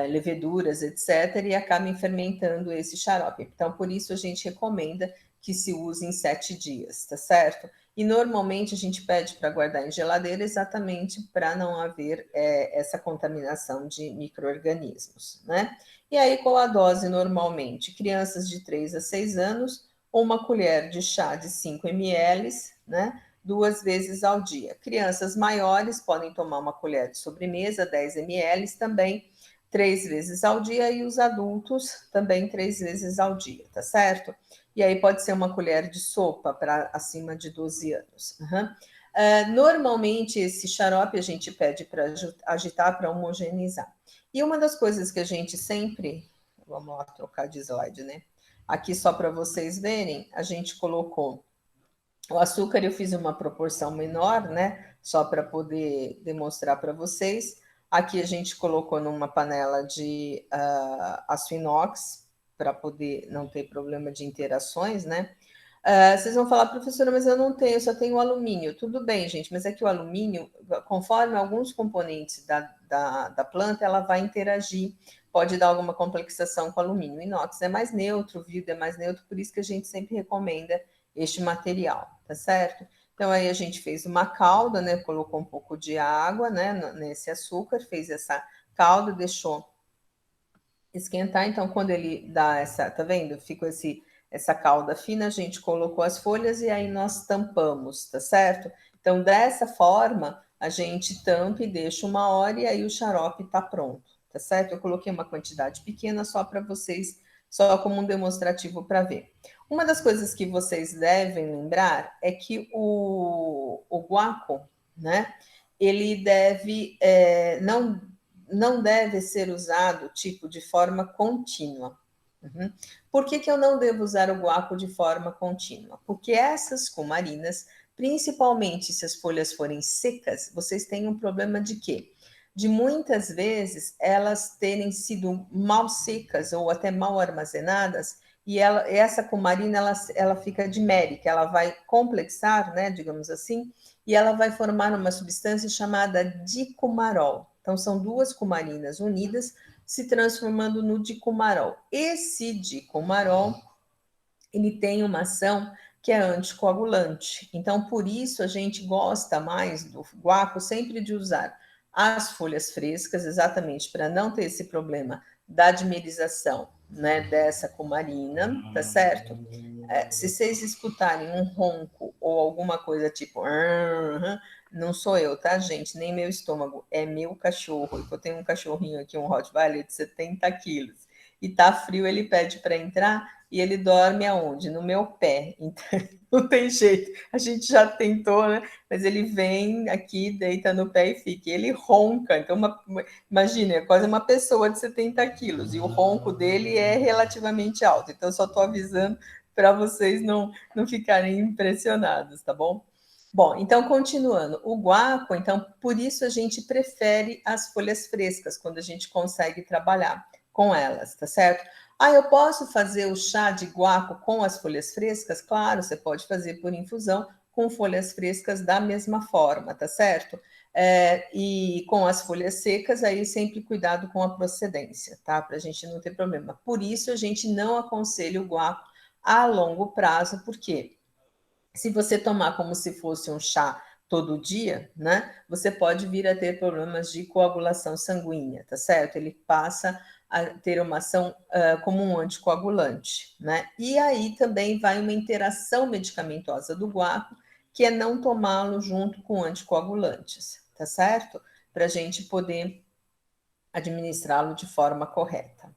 leveduras, etc., e acabem fermentando esse xarope. Então, por isso a gente recomenda que se use em 7 dias, tá certo? E normalmente a gente pede para guardar em geladeira exatamente para não haver essa contaminação de micro-organismos, né? E aí, qual a dose normalmente? Crianças de 3 a 6 anos, 1 colher de chá de 5 ml, né? 2 vezes ao dia. Crianças maiores podem tomar uma colher de sobremesa, 10 ml também, 3 vezes ao dia, e os adultos também 3 vezes ao dia, tá certo? E aí pode ser uma colher de sopa para acima de 12 anos. Normalmente, esse xarope a gente pede para agitar, para homogeneizar. E uma das coisas que a gente sempre... Vamos lá, trocar de slide, né? Aqui, só para vocês verem, a gente colocou o açúcar, eu fiz uma proporção menor, né? Só para poder demonstrar para vocês. Aqui a gente colocou numa panela de aço inox, para poder não ter problema de interações, né? Vocês vão falar, professora, mas eu não tenho, eu só tenho alumínio. Tudo bem, gente, mas é que o alumínio, conforme alguns componentes da planta, ela vai interagir, pode dar alguma complexação com o alumínio. O inox é mais neutro, o vidro é mais neutro, por isso que a gente sempre recomenda este material, tá certo? Então, aí a gente fez uma calda, né? Colocou um pouco de água, né? Nesse açúcar, fez essa calda, deixou esquentar. Então, quando ele dá essa, tá vendo? Ficou essa calda fina, a gente colocou as folhas e aí nós tampamos, tá certo? Então, dessa forma, a gente tampa e deixa 1 hora e aí o xarope tá pronto, tá certo? Eu coloquei uma quantidade pequena só para vocês, só como um demonstrativo para ver. Uma das coisas que vocês devem lembrar é que o guaco, né? Ele deve, não deve ser usado, tipo, de forma contínua. Por que eu não devo usar o guaco de forma contínua? Porque essas cumarinas, principalmente se as folhas forem secas, vocês têm um problema de quê? De muitas vezes elas terem sido mal secas ou até mal armazenadas, e essa cumarina ela fica dimérica, ela vai complexar, né, digamos assim, e ela vai formar uma substância chamada dicumarol. Então, são 2 cumarinas unidas, se transformando no dicumarol. Esse dicumarol, ele tem uma ação que é anticoagulante. Então, por isso, a gente gosta mais do guaco sempre de usar as folhas frescas, exatamente para não ter esse problema da dimerização, né, dessa cumarina, tá certo? Se vocês escutarem um ronco ou alguma coisa tipo... Não sou eu, tá, gente? Nem meu estômago. É meu cachorro. Eu tenho um cachorrinho aqui, um Rottweiler de 70 quilos. E tá frio, ele pede para entrar e ele dorme aonde? No meu pé. Então, não tem jeito. A gente já tentou, né? Mas ele vem aqui, deita no pé e fica. E ele ronca. Então, imagine, é quase uma pessoa de 70 quilos. E o ronco dele é relativamente alto. Então, eu só estou avisando para vocês não ficarem impressionados, tá bom? Bom, então, continuando, o guaco, então, por isso a gente prefere as folhas frescas, quando a gente consegue trabalhar com elas, tá certo? Eu posso fazer o chá de guaco com as folhas frescas? Claro, você pode fazer por infusão com folhas frescas da mesma forma, tá certo? E com as folhas secas, aí sempre cuidado com a procedência, tá? Para a gente não ter problema. Por isso, a gente não aconselha o guaco a longo prazo, por quê? Se você tomar como se fosse um chá todo dia, né, você pode vir a ter problemas de coagulação sanguínea, tá certo? Ele passa a ter uma ação como um anticoagulante, né? E aí também vai uma interação medicamentosa do guaco, que é não tomá-lo junto com anticoagulantes, tá certo? Para a gente poder administrá-lo de forma correta.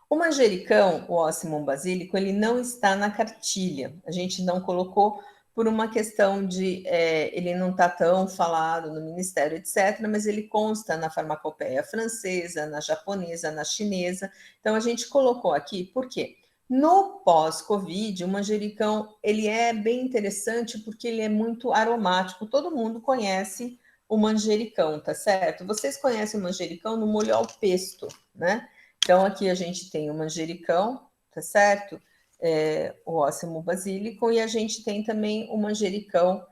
O manjericão, o Ocimum basílico, ele não está na cartilha. A gente não colocou por uma questão de... ele não está tão falado no Ministério, etc., mas ele consta na farmacopeia francesa, na japonesa, na chinesa. Então, a gente colocou aqui, por quê? No pós-Covid, o manjericão, ele é bem interessante porque ele é muito aromático. Todo mundo conhece o manjericão, tá certo? Vocês conhecem o manjericão no molho ao pesto, né? Então, aqui a gente tem o manjericão, tá certo? O Ocimum basílico, e a gente tem também o manjericão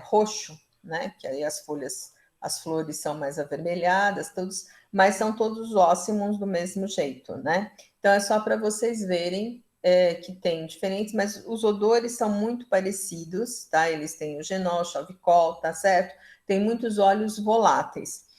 roxo, né? Que aí as flores são mais avermelhadas, mas são todos ócimos do mesmo jeito, né? Então, é só para vocês verem que tem diferentes, mas os odores são muito parecidos, tá? Eles têm o genol, chavicol, tá certo? Tem muitos óleos voláteis.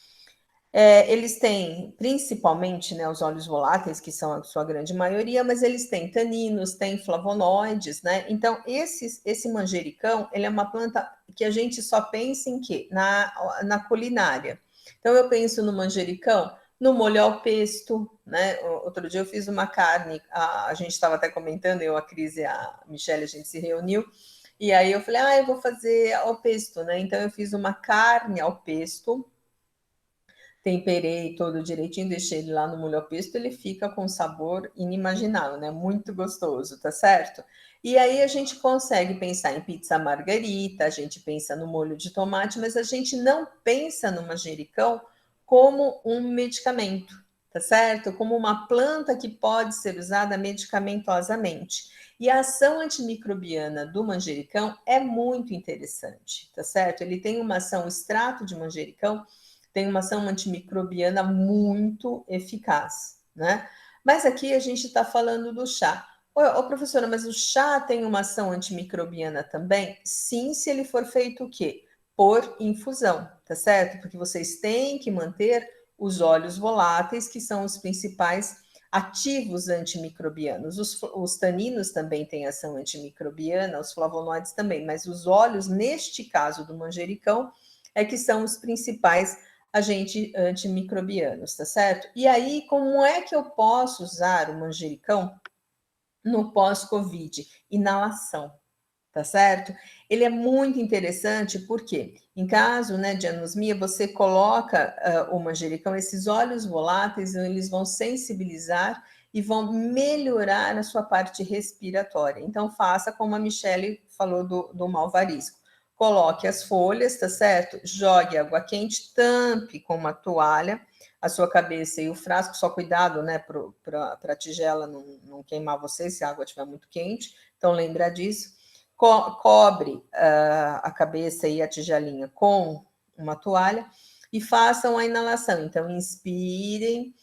Eles têm, principalmente, né, os óleos voláteis, que são a sua grande maioria, mas eles têm taninos, têm flavonoides, né? Então, esse manjericão, ele é uma planta que a gente só pensa em quê? Na culinária. Então, eu penso no manjericão, no molho ao pesto, né? Outro dia eu fiz uma carne, a gente estava até comentando, eu, a Cris e a Michelle, a gente se reuniu, e aí eu falei, eu vou fazer ao pesto, né? Então, eu fiz uma carne ao pesto, temperei todo direitinho, deixei ele lá no molho ao pesto, ele fica com sabor inimaginável, né? Muito gostoso, tá certo? E aí a gente consegue pensar em pizza margarita, a gente pensa no molho de tomate, mas a gente não pensa no manjericão como um medicamento, tá certo? Como uma planta que pode ser usada medicamentosamente. E a ação antimicrobiana do manjericão é muito interessante, tá certo? Ele tem uma ação, o extrato de manjericão tem uma ação antimicrobiana muito eficaz, né? Mas aqui a gente está falando do chá. Ô, professora, mas o chá tem uma ação antimicrobiana também? Sim, se ele for feito o quê? Por infusão, tá certo? Porque vocês têm que manter os óleos voláteis, que são os principais ativos antimicrobianos. Os taninos também têm ação antimicrobiana, os flavonoides também, mas os óleos, neste caso do manjericão, é que são os principais agentes antimicrobianos, tá certo? E aí, como é que eu posso usar o manjericão no pós-Covid? Inalação, tá certo? Ele é muito interessante porque, em caso, né, de anosmia, você coloca o manjericão, esses óleos voláteis, eles vão sensibilizar e vão melhorar a sua parte respiratória. Então, faça como a Michelle falou do malvarisco. Coloque as folhas, tá certo? Jogue água quente, tampe com uma toalha a sua cabeça e o frasco, só cuidado, né, para a tigela não queimar você se a água estiver muito quente. Então, lembra disso. Cobre a cabeça e a tigelinha com uma toalha e façam a inalação. Então, inspirem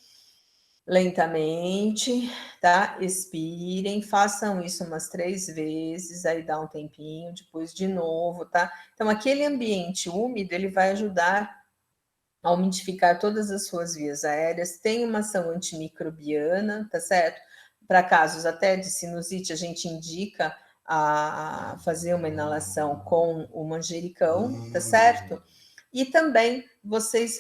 lentamente, tá? Expirem, façam isso umas 3 vezes, aí dá um tempinho, depois de novo, tá? Então, aquele ambiente úmido, ele vai ajudar a umidificar todas as suas vias aéreas, tem uma ação antimicrobiana, tá certo? Para casos até de sinusite, a gente indica a fazer uma inalação com o manjericão, tá certo? E também vocês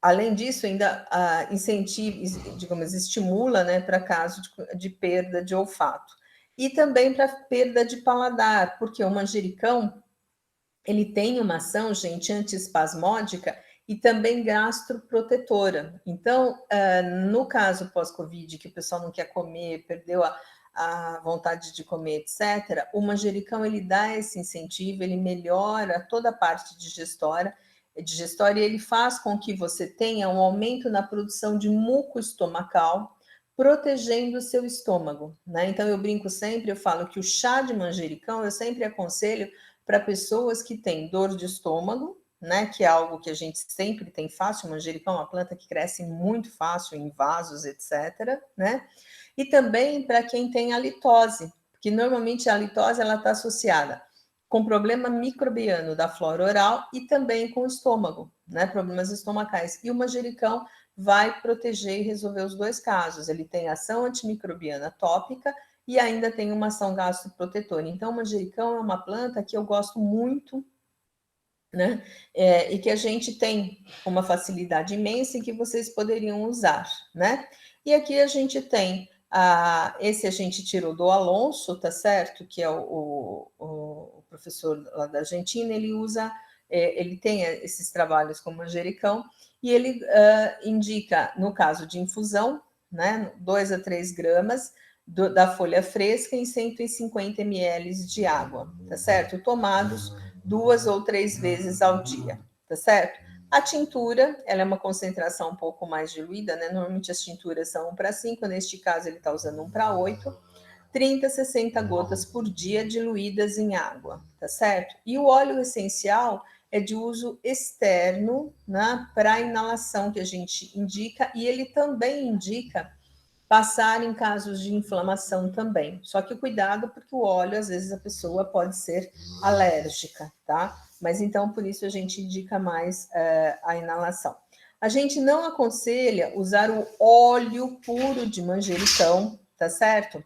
além disso, ainda incentiva, digamos, estimula, né, para caso de perda de olfato. E também para perda de paladar, porque o manjericão, ele tem uma ação, gente, antiespasmódica e também gastroprotetora. Então, no caso pós-Covid, que o pessoal não quer comer, perdeu a vontade de comer, etc., o manjericão, ele dá esse incentivo, ele melhora toda a parte digestória, e ele faz com que você tenha um aumento na produção de muco estomacal, protegendo o seu estômago, né? Então, eu brinco sempre, eu falo que o chá de manjericão, eu sempre aconselho para pessoas que têm dor de estômago, né? Que é algo que a gente sempre tem fácil, o manjericão é uma planta que cresce muito fácil em vasos, etc., né? E também para quem tem halitose, porque normalmente a halitose ela está associada com problema microbiano da flora oral e também com o estômago, né? Problemas estomacais. E o manjericão vai proteger e resolver os dois casos. Ele tem ação antimicrobiana tópica e ainda tem uma ação gastroprotetora. Então, o manjericão é uma planta que eu gosto muito, né? E que a gente tem uma facilidade imensa e que vocês poderiam usar, né? E aqui a gente tem esse a gente tirou do Alonso, tá certo? Que é o professor lá da Argentina, ele usa, ele tem esses trabalhos com manjericão e ele indica, no caso de infusão, né, 2 a 3 gramas da folha fresca em 150 ml de água, tá certo? Tomados 2 ou 3 vezes ao dia, tá certo? A tintura, ela é uma concentração um pouco mais diluída, né? Normalmente as tinturas são 1:5, neste caso ele está usando 1:8, 30 a 60 gotas por dia diluídas em água, tá certo? E o óleo essencial é de uso externo, né? Para inalação que a gente indica, e ele também indica passar em casos de inflamação também. Só que cuidado, porque o óleo, às vezes, a pessoa pode ser alérgica, tá? Mas então, por isso, a gente indica mais a inalação. A gente não aconselha usar o óleo puro de manjericão, tá certo?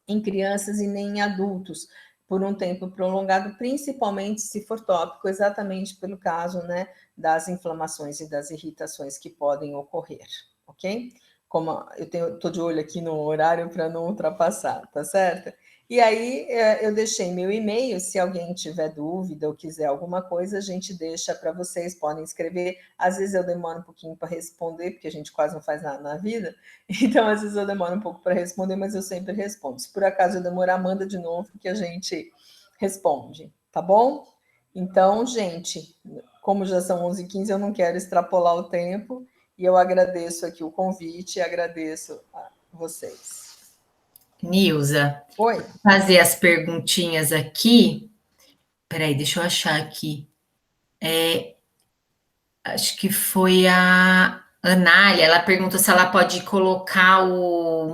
Em crianças e nem em adultos, por um tempo prolongado, principalmente se for tópico, exatamente pelo caso, né, das inflamações e das irritações que podem ocorrer, ok? Como eu estou de olho aqui no horário para não ultrapassar, tá certo? E aí eu deixei meu e-mail, se alguém tiver dúvida ou quiser alguma coisa, a gente deixa para vocês, podem escrever. Às vezes eu demoro um pouquinho para responder, porque a gente quase não faz nada na vida, então às vezes eu demoro um pouco para responder, mas eu sempre respondo. Se por acaso eu demorar, manda de novo que a gente responde, tá bom? Então, gente, como já são 11h15, eu não quero extrapolar o tempo, e eu agradeço aqui o convite e agradeço a vocês. Nilza, Oi. vou fazer as perguntinhas aqui. Peraí, deixa eu achar aqui. Acho que foi a Anália, ela perguntou se ela pode colocar o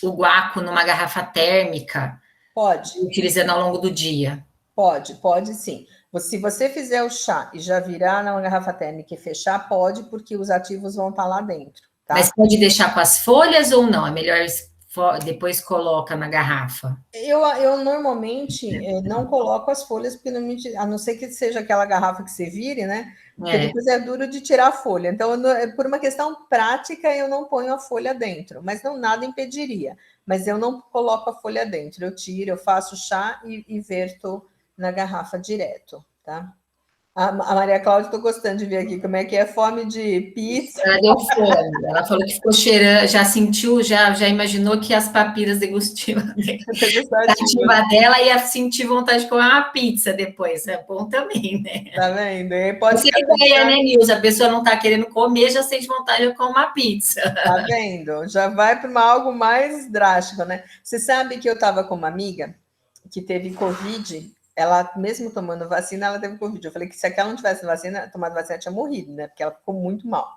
guaco numa garrafa térmica, Pode. utilizando ao longo do dia. Pode sim. Se você fizer o chá e já virar na garrafa térmica e fechar, pode, porque os ativos vão estar lá dentro, tá? Mas pode deixar com as folhas ou não? É melhor depois coloca na garrafa. Eu normalmente não coloco as folhas, porque a não ser que seja aquela garrafa que você vire, né? Porque depois é duro de tirar a folha. Então, por uma questão prática, eu não ponho a folha dentro, mas não nada impediria. Mas eu não coloco a folha dentro, eu tiro, eu faço chá e verto na garrafa direto, tá? A Maria Cláudia, estou gostando de ver aqui como é que é fome de pizza. Ela deu fome, ela falou que ficou cheirando, já sentiu, já imaginou que as papilas degustativas dela ia sentir vontade de comer uma pizza depois. É bom também, né? Tá vendo? Pode ser ideia, né, Nilza? A pessoa não está querendo comer, já sente vontade de comer uma pizza. Tá vendo? Já vai para algo mais drástico, né? Você sabe que eu estava com uma amiga que teve Covid, ela, mesmo tomando vacina, ela teve Covid. Eu falei que se aquela não tivesse tomado vacina, ela tinha morrido, né? Porque ela ficou muito mal.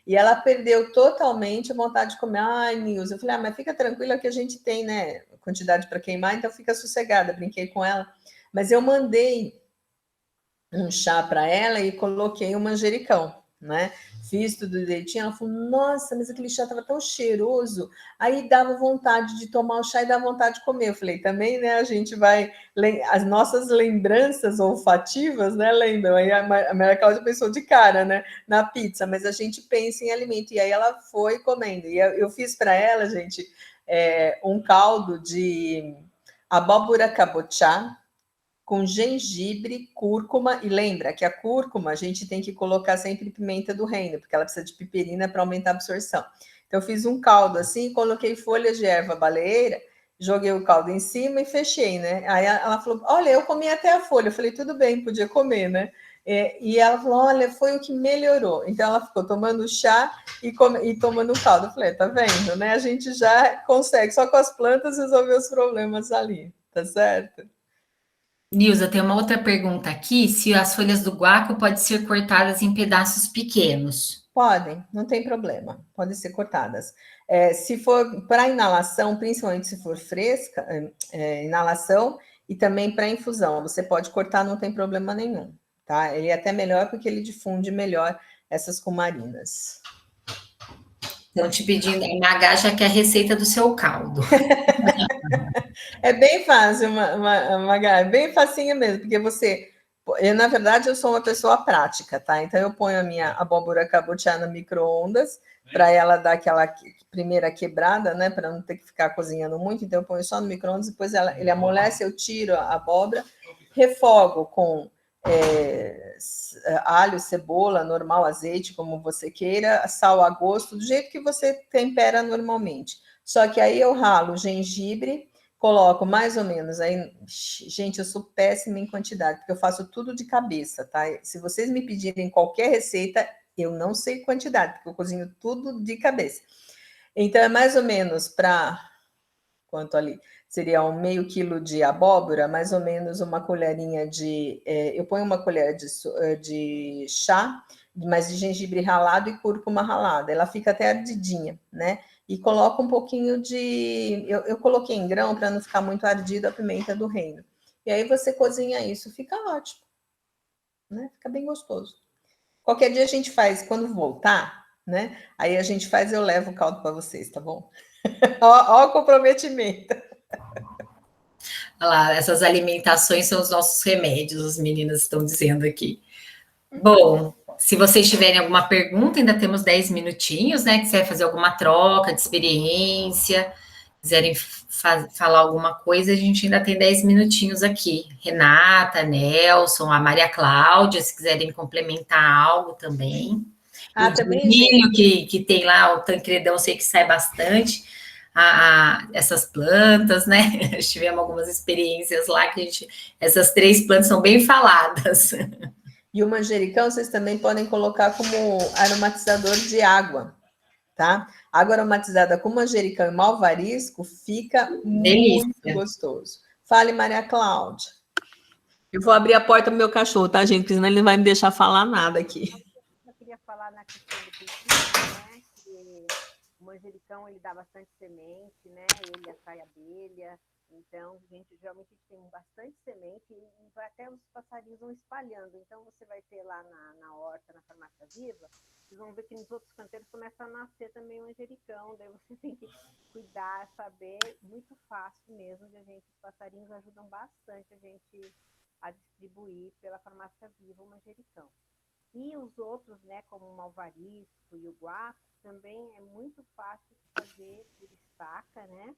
E ela perdeu totalmente a vontade de comer. Ai, Nilza, eu falei, mas fica tranquila que a gente tem, né, quantidade para queimar, então fica sossegada. Brinquei com ela. Mas eu mandei um chá para ela e coloquei um manjericão, né? Fiz tudo direitinho. Ela falou, nossa, mas aquele chá estava tão cheiroso. Aí dava vontade de tomar o chá e dava vontade de comer. Eu falei, também, né? A gente vai... As nossas lembranças olfativas, né? Lembram? Aí a Maria Cláudia pensou de cara, né? Na pizza, mas a gente pensa em alimento. E aí ela foi comendo. E eu fiz para ela, gente, um caldo de abóbora cabotiá, com gengibre, cúrcuma, e lembra que a cúrcuma a gente tem que colocar sempre pimenta do reino, porque ela precisa de piperina para aumentar a absorção. Então, eu fiz um caldo assim, coloquei folhas de erva baleeira, joguei o caldo em cima e fechei, né? Aí ela falou, olha, eu comi até a folha. Eu falei, tudo bem, podia comer, né? E ela falou, olha, foi o que melhorou. Então, ela ficou tomando chá e tomando caldo. Eu falei, tá vendo, né? A gente já consegue, só com as plantas, resolver os problemas ali, tá certo? Nilza, tem uma outra pergunta aqui, se as folhas do guaco podem ser cortadas em pedaços pequenos. Podem, não tem problema, podem ser cortadas. Se for para inalação, principalmente se for fresca, inalação, e também para infusão, você pode cortar, não tem problema nenhum, tá? Ele é até melhor porque ele difunde melhor essas cumarinas. Estão te pedindo, a Magá já quer a receita do seu caldo. É bem fácil, Magá, é bem facinho mesmo, porque na verdade, eu sou uma pessoa prática, tá? Então, eu ponho a minha abóbora cabotiá no micro-ondas, para ela dar aquela primeira quebrada, né? Para não ter que ficar cozinhando muito. Então, eu ponho só no micro-ondas, depois ele amolece, eu tiro a abóbora, refogo com alho, cebola, normal, azeite, como você queira, sal a gosto, do jeito que você tempera normalmente. Só que aí eu ralo gengibre, coloco mais ou menos aí, gente, eu sou péssima em quantidade, porque eu faço tudo de cabeça, tá? Se vocês me pedirem qualquer receita, eu não sei quantidade, porque eu cozinho tudo de cabeça. Então, é mais ou menos para, quanto ali? Seria meio quilo de abóbora, mais ou menos uma colherinha eu ponho uma colher de chá, mas de gengibre ralado e cúrcuma ralada, ela fica até ardidinha, né? E coloco um pouquinho eu coloquei em grão para não ficar muito ardido a pimenta do reino. E aí você cozinha isso, fica ótimo, né? Fica bem gostoso. Qualquer dia a gente faz, quando voltar, né? Aí a gente faz, eu levo o caldo para vocês, tá bom? Ó o comprometimento. Olha lá, essas alimentações são os nossos remédios, as meninas estão dizendo aqui. Bom, se vocês tiverem alguma pergunta, ainda temos 10 minutinhos, né? Quiser fazer alguma troca de experiência, quiserem falar alguma coisa, a gente ainda tem 10 minutinhos aqui. Renata, Nelson, a Maria Cláudia, se quiserem complementar algo também. O Também, Dinho, que tem lá o Tancredão, sei que sai bastante. Essas plantas, né? Tivemos algumas experiências lá que essas 3 plantas são bem faladas. E o manjericão vocês também podem colocar como aromatizador de água, tá? Água aromatizada com manjericão e malvarisco fica muito gostoso. Fale, Maria Cláudia. Eu vou abrir a porta pro meu cachorro, tá, gente? Porque senão ele não vai me deixar falar nada aqui. Eu queria falar na questão do princípio, né? Que o manjericão, ele dá bastante semente, né? Ele atrai abelha. Então, geralmente a gente tem bastante semente e até os passarinhos vão espalhando. Então, você vai ter lá na horta, na farmácia viva, vocês vão ver que nos outros canteiros começa a nascer também o manjericão. Daí você tem que cuidar, saber, muito fácil mesmo. Os passarinhos ajudam bastante a gente a distribuir pela farmácia viva o manjericão. E os outros, né, como o malvarisco e o guaco, também é muito fácil de fazer por estaca, né?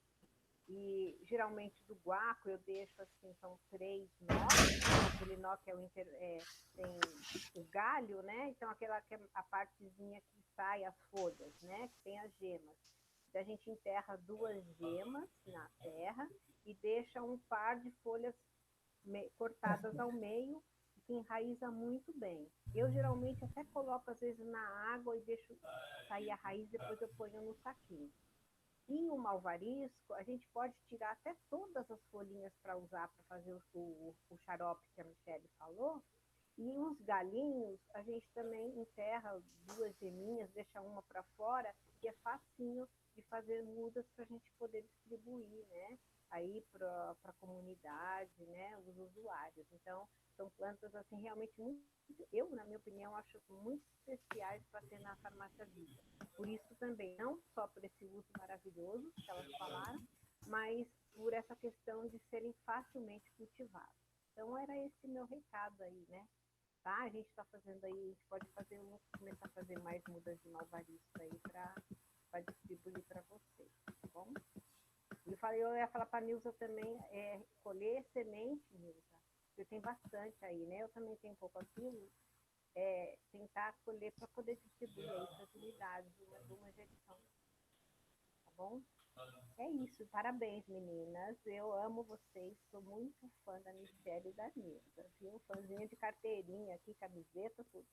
E geralmente do guaco eu deixo assim, são 3 nós, aquele nó que tem o galho, né? Então a partezinha que sai as folhas, né? Que tem as gemas. Então, a gente enterra 2 gemas na terra e deixa um par de folhas cortadas ao meio, que enraiza muito bem. Eu geralmente até coloco às vezes na água e deixo sair a raiz, depois eu ponho no saquinho. E o malvarisco, a gente pode tirar até todas as folhinhas para usar para fazer o xarope que a Michele falou. E os galinhos, a gente também enterra 2 geminhas, deixa uma para fora, e é facinho de fazer mudas para a gente poder distribuir, né? Aí para a comunidade, né? Os usuários. Então, são plantas assim realmente muito, eu, na minha opinião, acho muito especiais para ter na farmácia viva. Por isso também, não só por esse uso maravilhoso que elas falaram, mas por essa questão de serem facilmente cultivados. Então, era esse meu recado aí, né? Tá? A gente está fazendo aí, a gente pode começar a fazer mais mudas de malvarisco aí para distribuir para vocês, tá bom? Eu ia falar para a Nilza também, colher semente, Nilza, porque tem bastante aí, né? Eu também tenho um pouco aquilo, tentar colher para poder distribuir aí para as unidades do manjericão, tá bom? É isso, parabéns, meninas. Eu amo vocês, sou muito fã da Michele e da Nilza, viu? Fãzinha de carteirinha aqui, camiseta, tudo.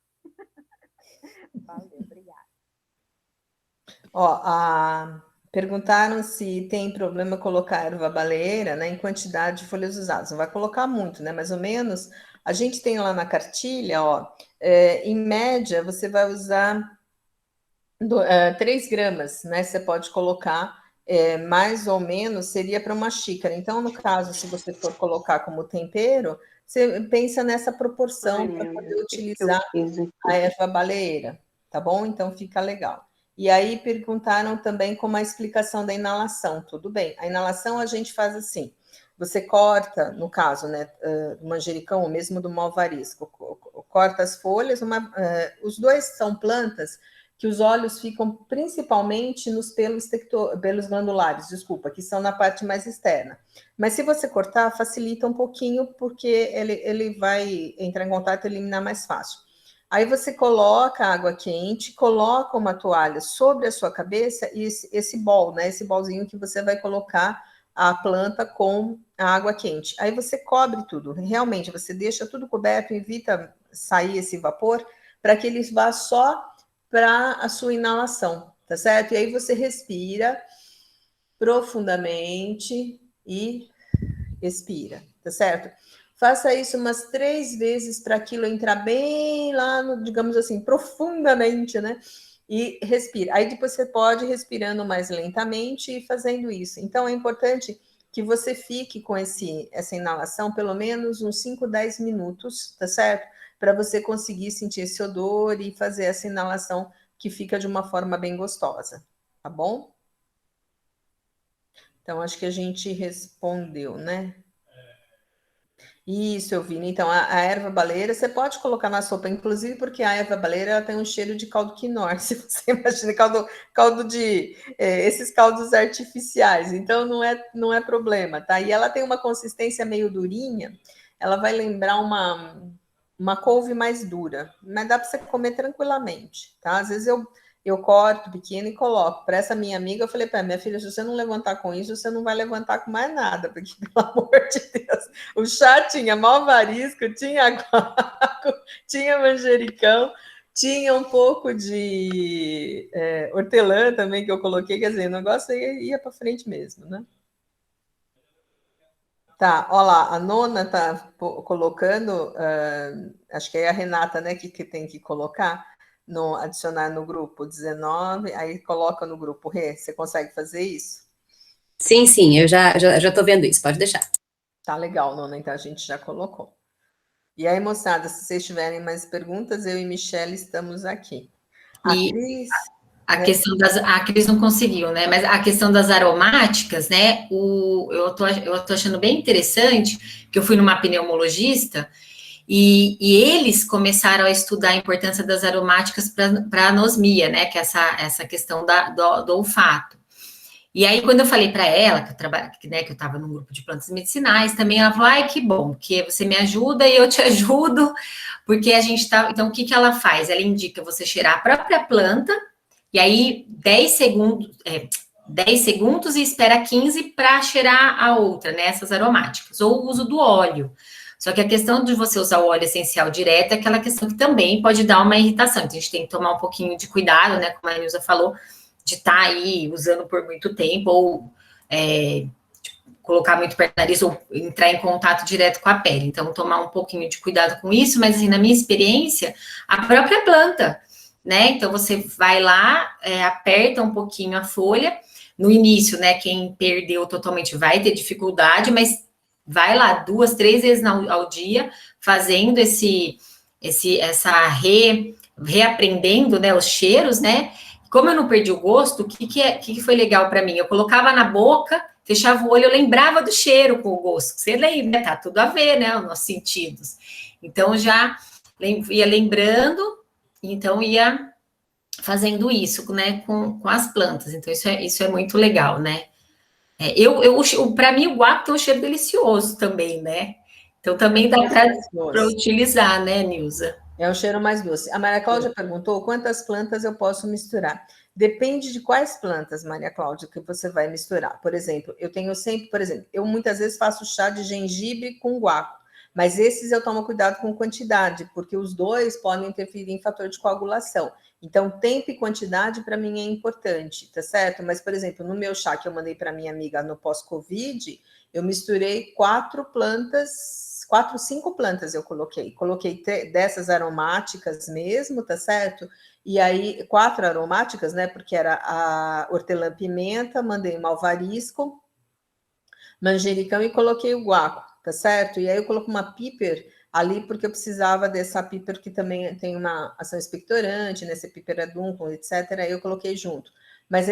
Valeu, obrigada. Perguntaram se tem problema colocar erva baleeira, né, em quantidade de folhas usadas. Não vai colocar muito, né? Mais ou menos. A gente tem lá na cartilha, em média, você vai usar 3 gramas, né? Você pode colocar, mais ou menos, seria para uma xícara. Então, no caso, se você for colocar como tempero, você pensa nessa proporção para poder utilizar a erva baleeira, tá bom? Então, fica legal. E aí perguntaram também como a explicação da inalação. Tudo bem. A inalação a gente faz assim. Você corta, no caso, né, do manjericão, ou mesmo do malvarisco, corta as folhas. Os dois são plantas que os óleos ficam principalmente nos pelos glandulares, que são na parte mais externa. Mas se você cortar, facilita um pouquinho, porque ele vai entrar em contato e eliminar mais fácil. Aí você coloca água quente, coloca uma toalha sobre a sua cabeça e esse bol, né? Esse bolzinho que você vai colocar a planta com a água quente. Aí você cobre tudo. Realmente, você deixa tudo coberto, evita sair esse vapor, para que ele vá só para a sua inalação, tá certo? E aí você respira profundamente e expira, tá certo? Faça isso umas 3 vezes para aquilo entrar bem lá, digamos assim, profundamente, né? E respira. Aí depois você pode ir respirando mais lentamente e fazendo isso. Então, é importante que você fique com essa inalação pelo menos uns 5, 10 minutos, tá certo? para você conseguir sentir esse odor e fazer essa inalação que fica de uma forma bem gostosa, tá bom? Então, acho que a gente respondeu, né? Isso, eu vi. Então, a erva baleira, você pode colocar na sopa, inclusive porque a erva baleira ela tem um cheiro de caldo quinoa, se você imagina, caldo de... esses caldos artificiais, então não é problema, tá? E ela tem uma consistência meio durinha, ela vai lembrar uma couve mais dura, mas dá para você comer tranquilamente, tá? Às vezes eu corto pequeno e coloco. Para essa minha amiga, eu falei para minha filha, se você não levantar com isso, você não vai levantar com mais nada, porque, pelo amor de Deus, o chá tinha malvarisco, tinha guaco, tinha manjericão, tinha um pouco de hortelã também que eu coloquei, quer dizer, o negócio ia para frente mesmo, né? Tá, olha lá, a Nona tá colocando, acho que é a Renata, né, que tem que colocar, adicionar no grupo 19, aí coloca no grupo Rê, você consegue fazer isso? Sim, eu já tô vendo isso, pode deixar. Tá legal, Nona, então a gente já colocou. E aí, moçada, se vocês tiverem mais perguntas, eu e Michelle estamos aqui. A Cris... A questão a Cris não conseguiu, né? Mas a questão das aromáticas, né? Eu tô achando bem interessante, que eu fui numa pneumologista e eles começaram a estudar a importância das aromáticas para anosmia, né? Que é essa questão do olfato. E aí, quando eu falei para ela, que eu estava num grupo de plantas medicinais, também ela falou, ai, que bom, porque você me ajuda e eu te ajudo, porque a gente tá... Então, o que ela faz? Ela indica você cheirar a própria planta, e aí 10 segundos e espera 15 para cheirar a outra, né? Essas aromáticas, ou o uso do óleo. Só que a questão de você usar o óleo essencial direto é aquela questão que também pode dar uma irritação. Então, a gente tem que tomar um pouquinho de cuidado, né? Como a Nilza falou, de estar aí usando por muito tempo, ou colocar muito perto do nariz, ou entrar em contato direto com a pele. Então, tomar um pouquinho de cuidado com isso, mas, assim, na minha experiência, a própria planta, né? Então, você vai lá, aperta um pouquinho a folha. No início, né? Quem perdeu totalmente vai ter dificuldade, mas vai lá 2, 3 vezes ao dia, fazendo reaprendendo, né? Os cheiros, né? Como eu não perdi o gosto, o que foi legal para mim? Eu colocava na boca, fechava o olho, eu lembrava do cheiro com o gosto. Você lembra, tá tudo a ver, né? Os nossos sentidos. Então, já ia lembrando, então ia fazendo isso, né? Com as plantas. Então, isso é muito legal, né? Para mim, o guaco tem um cheiro delicioso também, né? Então, também dá para utilizar, né, Nilza? É um cheiro mais doce. A Maria Cláudia perguntou quantas plantas eu posso misturar. Depende de quais plantas, Maria Cláudia, que você vai misturar. Por exemplo, eu muitas vezes faço chá de gengibre com guaco, mas esses eu tomo cuidado com quantidade, porque os dois podem interferir em fator de coagulação. Então, tempo e quantidade para mim é importante, tá certo? Mas, por exemplo, no meu chá que eu mandei para minha amiga no pós-Covid, eu misturei 4 plantas, 4, 5 plantas eu coloquei. Coloquei dessas aromáticas mesmo, tá certo? E aí, 4 aromáticas, né? Porque era a hortelã-pimenta, mandei malvarisco, manjericão e coloquei o guaco, tá certo? E aí eu coloquei uma piper ali, porque eu precisava dessa piper que também tem uma ação expectorante, né? Esse piper adúnculo, etc. Aí eu coloquei junto. Mas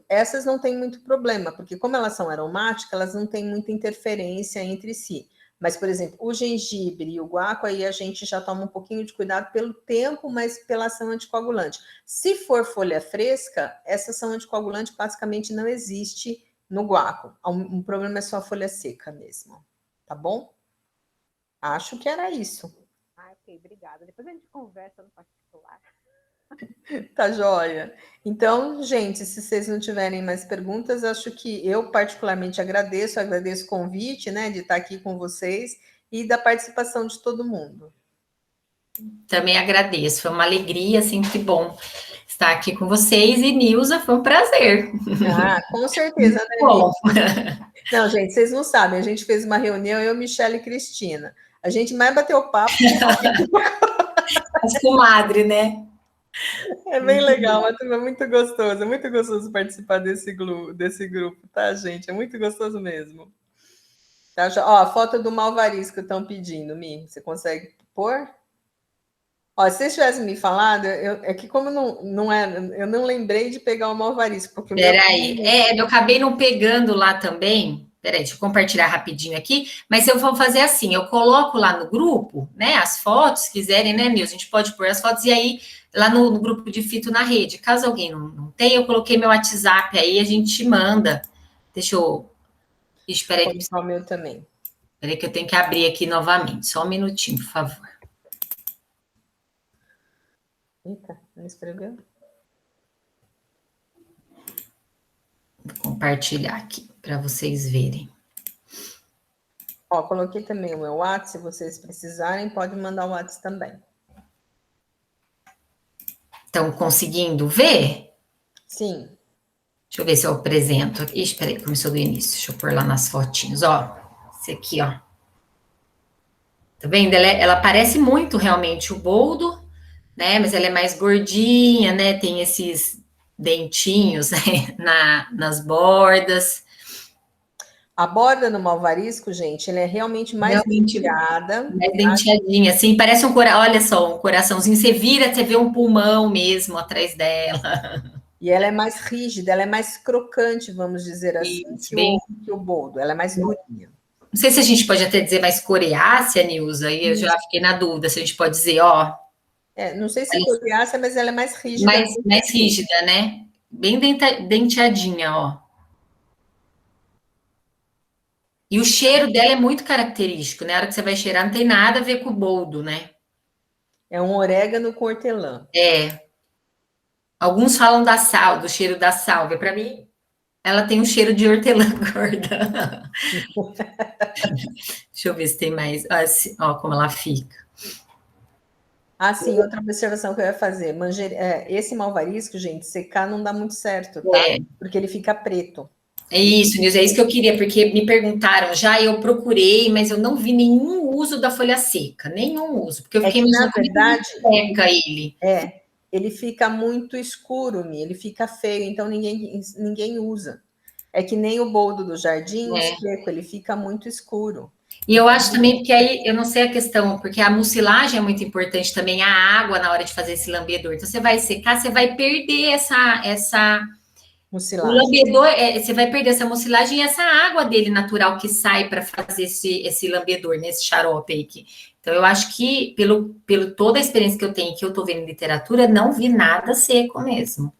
essas não tem muito problema, porque como elas são aromáticas, elas não têm muita interferência entre si. Mas, por exemplo, o gengibre e o guaco, aí a gente já toma um pouquinho de cuidado pelo tempo, mas pela ação anticoagulante. Se for folha fresca, essa ação anticoagulante basicamente não existe no guaco. Um problema é só a folha seca mesmo, tá bom? Acho que era isso. Ok, obrigada. Depois a gente conversa no particular. Tá joia. Então, gente, se vocês não tiverem mais perguntas, acho que eu particularmente agradeço o convite, né, de estar aqui com vocês e da participação de todo mundo. Também agradeço, foi uma alegria, sempre bom estar aqui com vocês, e Nilza, foi um prazer. Ah, com certeza, né, bom. Não, gente, vocês não sabem, a gente fez uma reunião, eu, Michelle e Cristina. A gente mais bateu papo. As comadre, né? É bem legal, é muito gostoso participar desse grupo, tá, gente? É muito gostoso mesmo. Tá, ó, a foto do malvarisco estão pedindo, Mi, você consegue pôr? Ó, se vocês tivessem me falado, é que como eu não lembrei de pegar o malvarisco, porque o meu... Peraí, eu acabei não pegando lá também. Peraí, deixa eu compartilhar rapidinho aqui. Mas eu vou fazer assim, eu coloco lá no grupo, né, as fotos, se quiserem, né, Nilson? A gente pode pôr as fotos e aí, lá no grupo de fito na rede. Caso alguém não tenha, eu coloquei meu WhatsApp aí, a gente manda. Deixa eu... Espera aí, o meu também. Peraí que eu tenho que abrir aqui novamente. Só um minutinho, por favor. Eita, não escreveu? Vou compartilhar aqui para vocês verem. Ó, coloquei também o meu WhatsApp, se vocês precisarem, pode mandar o WhatsApp também. Estão conseguindo ver? Sim. Deixa eu ver se eu apresento aqui. Espera aí, começou do início. Deixa eu pôr lá nas fotinhos. Ó, esse aqui, ó. Tá vendo? Ela parece muito realmente o boldo, né? Mas ela é mais gordinha, né? Tem esses dentinhos, né? nas bordas. A borda no malvarisco, gente, ela é realmente mais denteada. Mais denteadinha, assim, parece um coração. Olha só, um coraçãozinho. Você vira, você vê um pulmão mesmo atrás dela. E ela é mais rígida, ela é mais crocante, vamos dizer assim, Isso, que o boldo. Ela é mais durinha. Não sei se a gente pode até dizer mais coriácea, Nilza, aí eu já fiquei na dúvida se a gente pode dizer, ó. Não sei se é coriácea, mas ela é mais rígida. Mais rígida, né? Bem denteadinha, ó. E o cheiro dela é muito característico, né? Na hora que você vai cheirar, não tem nada a ver com o boldo, né? É um orégano com hortelã. Alguns falam da sal, do cheiro da sálvia. Para mim, ela tem um cheiro de hortelã gorda. Deixa eu ver se tem mais. Ó, como ela fica. Sim, outra observação que eu ia fazer. Esse malvarisco, gente, secar não dá muito certo, tá? Porque ele fica preto. É isso, Nilza, é isso que eu queria, porque me perguntaram já, eu procurei, mas eu não vi nenhum uso da folha seca, nenhum uso, porque eu fiquei na verdade, seca ele. Ele fica muito escuro, ele fica feio, então ninguém usa. É que nem o boldo do jardim seco, ele fica muito escuro. E eu acho também, porque aí, eu não sei a questão, porque a mucilagem é muito importante também, a água na hora de fazer esse lambedor. Então, você vai secar, você vai perder essa mucilagem. O lambedor, você vai perder essa mucilagem e essa água dele natural que sai para fazer esse lambedor, nesse xarope aí. Então, eu acho que, pelo toda a experiência que eu tenho, que eu estou vendo em literatura, não vi nada seco mesmo.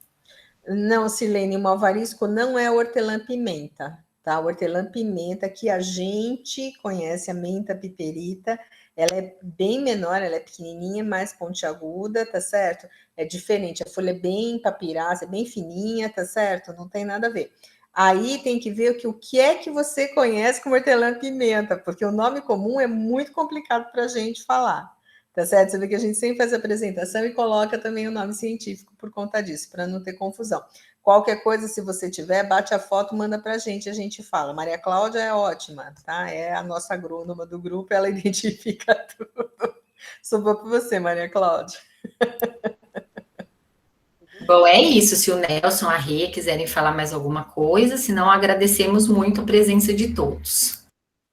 Não, Silene, o malvarisco não é hortelã-pimenta, tá? O hortelã-pimenta que a gente conhece, a menta piperita, ela é bem menor, ela é pequenininha, mais pontiaguda, tá certo? É diferente, a folha é bem papiraça, é bem fininha, tá certo? Não tem nada a ver. Aí tem que ver o que é que você conhece como hortelã-pimenta, porque o nome comum é muito complicado para a gente falar. Tá certo? Você vê que a gente sempre faz a apresentação e coloca também o nome científico por conta disso, para não ter confusão. Qualquer coisa, se você tiver, bate a foto, manda para a gente fala. Maria Cláudia é ótima, tá? É a nossa agrônoma do grupo, ela identifica tudo. Sobrou para você, Maria Cláudia. Bom, é isso. Se o Nelson, a Rê quiserem falar mais alguma coisa, senão agradecemos muito a presença de todos.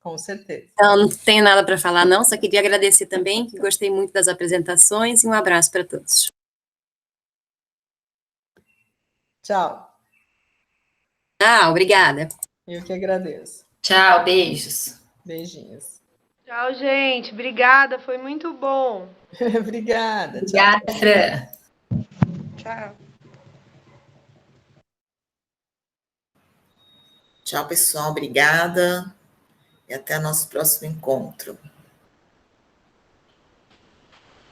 Com certeza. Não tenho nada para falar, não. Só queria agradecer também, que gostei muito das apresentações, e um abraço para todos. Tchau. Obrigada. Eu que agradeço. Tchau, beijos. Beijinhos. Tchau, gente. Obrigada, foi muito bom. Obrigada. Obrigada, Fran. Tchau. Tchau, pessoal. Obrigada. E até nosso próximo encontro.